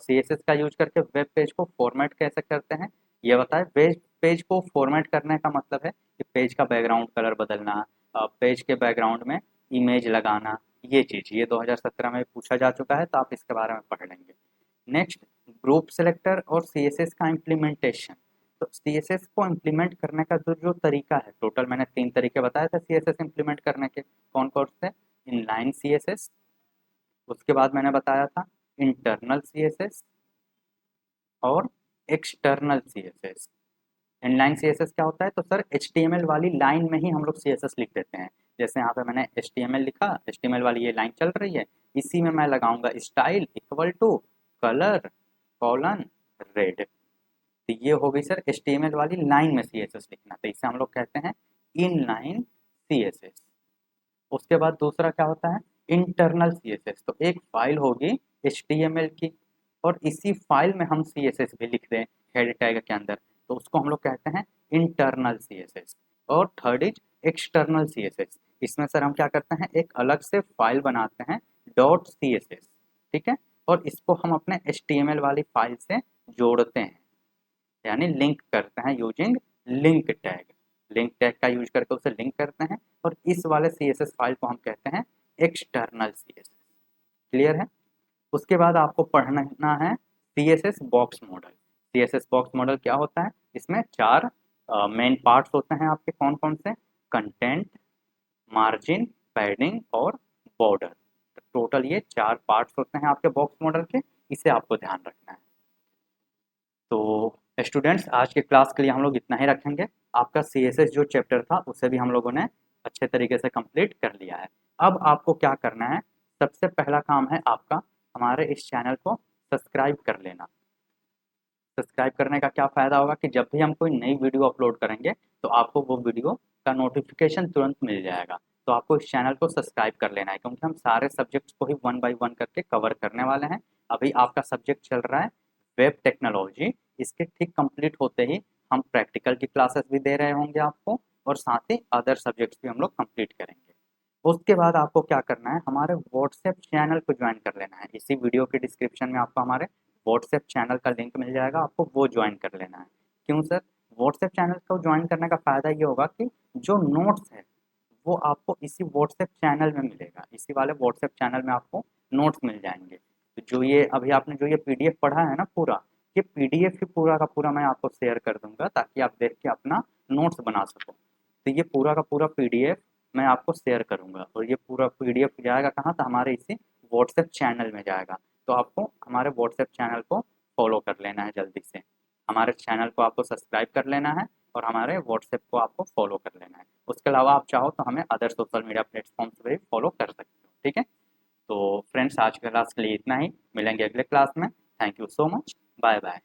[SPEAKER 1] CSS का यूज करके वेब पेज को फॉर्मेट कैसे करते हैं, ये बताएं। वेब पेज को फॉर्मेट करने का मतलब है कि पेज का बैकग्राउंड कलर बदलना, पेज के बैकग्राउंड में इमेज लगाना, ये चीज़ ये 2017 में पूछा जा चुका है, तो आप इसके बारे में पढ़ लेंगे। नेक्स्ट, ग्रुप सेलेक्टर और CSS का इम्प्लीमेंटेशन। तो CSS को इम्प्लीमेंट करने का जो जो तरीका है, टोटल मैंने 3 तरीके बताए थे CSS इम्प्लीमेंट करने के, कौन कौन से, इनलाइन CSS, उसके बाद मैंने बताया था इंटरनल CSS और एक्सटर्नल CSS। इनलाइन CSS क्या होता है, तो सर HTML वाली लाइन में ही हम लोग CSS लिख देते हैं। जैसे यहाँ पे मैंने HTML लिखा, HTML वाली ये लाइन चल रही है, इसी में मैं लगाऊंगा style equal to colour colon red, तो ये हो गई सर HTML वाली लाइन में CSS लिखना, तो इसे हम लोग कहते हैं इनलाइन CSS। उसके बाद दूसरा क्या होता है, इंटरनल CSS। तो एक फाइल होगी HTML की, और इसी फाइल में हम CSS भी लिख दें हेड टैग के अंदर, तो उसको हम लोग कहते हैं इंटरनल CSS। और थर्ड इज एक्सटर्नल CSS। इसमें सर हम क्या करते हैं, एक अलग से फाइल बनाते हैं डॉट CSS, ठीक है, और इसको हम अपने HTML वाली फाइल से जोड़ते हैं, यानी लिंक करते हैं using link tag. Link tag का यूज करके उसे लिंक करते हैं, और इस वाले CSS फाइल को हम कहते हैं एक्सटर्नल CSS। क्लियर है। उसके बाद आपको पढ़ना है CSS box model. CSS box model क्या होता है, इसमें 4 मेन पार्ट्स होते हैं आपके, कौन कौन से, कंटेंट, मार्जिन, पैडिंग और बॉर्डर। टोटल ये 4 पार्ट्स होते हैं आपके बॉक्स मॉडल के, इसे आपको ध्यान रखना है। तो स्टूडेंट्स, आज के क्लास के लिए हम लोग इतना ही रखेंगे। आपका CSS जो चैप्टर था उसे भी हम लोगों ने अच्छे तरीके से कंप्लीट कर लिया है। अब आपको क्या करना है, सबसे पहला काम है आपका हमारे इस चैनल को सब्सक्राइब कर लेना। सब्सक्राइब करने का क्या फ़ायदा होगा कि जब भी हम कोई नई वीडियो अपलोड करेंगे तो आपको वो वीडियो का नोटिफिकेशन तुरंत मिल जाएगा। तो आपको इस चैनल को सब्सक्राइब कर लेना है, क्योंकि हम सारे सब्जेक्ट्स को ही वन बाय वन करके कवर करने वाले हैं। अभी आपका सब्जेक्ट चल रहा है वेब टेक्नोलॉजी, इसके ठीक कंप्लीट होते ही हम प्रैक्टिकल की क्लासेस भी दे रहे होंगे आपको, और साथ ही अदर सब्जेक्ट्स भी हम लोग कंप्लीट करेंगे। उसके बाद आपको क्या करना है, हमारे व्हाट्सएप चैनल को ज्वाइन कर लेना है। इसी वीडियो के डिस्क्रिप्शन में आपको हमारे व्हाट्सएप चैनल का लिंक मिल जाएगा, आपको वो ज्वाइन कर लेना है। क्यों सर, व्हाट्सएप चैनल को ज्वाइन करने का फ़ायदा ये होगा कि जो नोट्स है वो आपको इसी व्हाट्सएप चैनल में मिलेगा, इसी वाले व्हाट्सएप चैनल में आपको नोट्स मिल जाएंगे। तो जो ये अभी आपने जो ये PDF पढ़ा है ना पूरा, ये PDF ही पूरा का पूरा मैं आपको शेयर कर दूंगा, ताकि आप देख के अपना नोट्स बना सको। तो ये पूरा का पूरा PDF मैं आपको शेयर करूँगा, और ये पूरा PDF जाएगा कहाँ, तो हमारे इसी व्हाट्सएप चैनल में जाएगा। तो आपको हमारे व्हाट्सएप चैनल को फॉलो कर लेना है जल्दी से, हमारे चैनल को आपको सब्सक्राइब कर लेना है। और हमारे व्हाट्सएप को आपको फॉलो कर लेना है। उसके अलावा आप चाहो तो हमें अदर सोशल मीडिया प्लेटफॉर्म्स पे भी फॉलो कर सकते हो, ठीक है। तो फ्रेंड्स आज के क्लास के लिए इतना ही, मिलेंगे अगले क्लास में। Thank you so much, bye bye.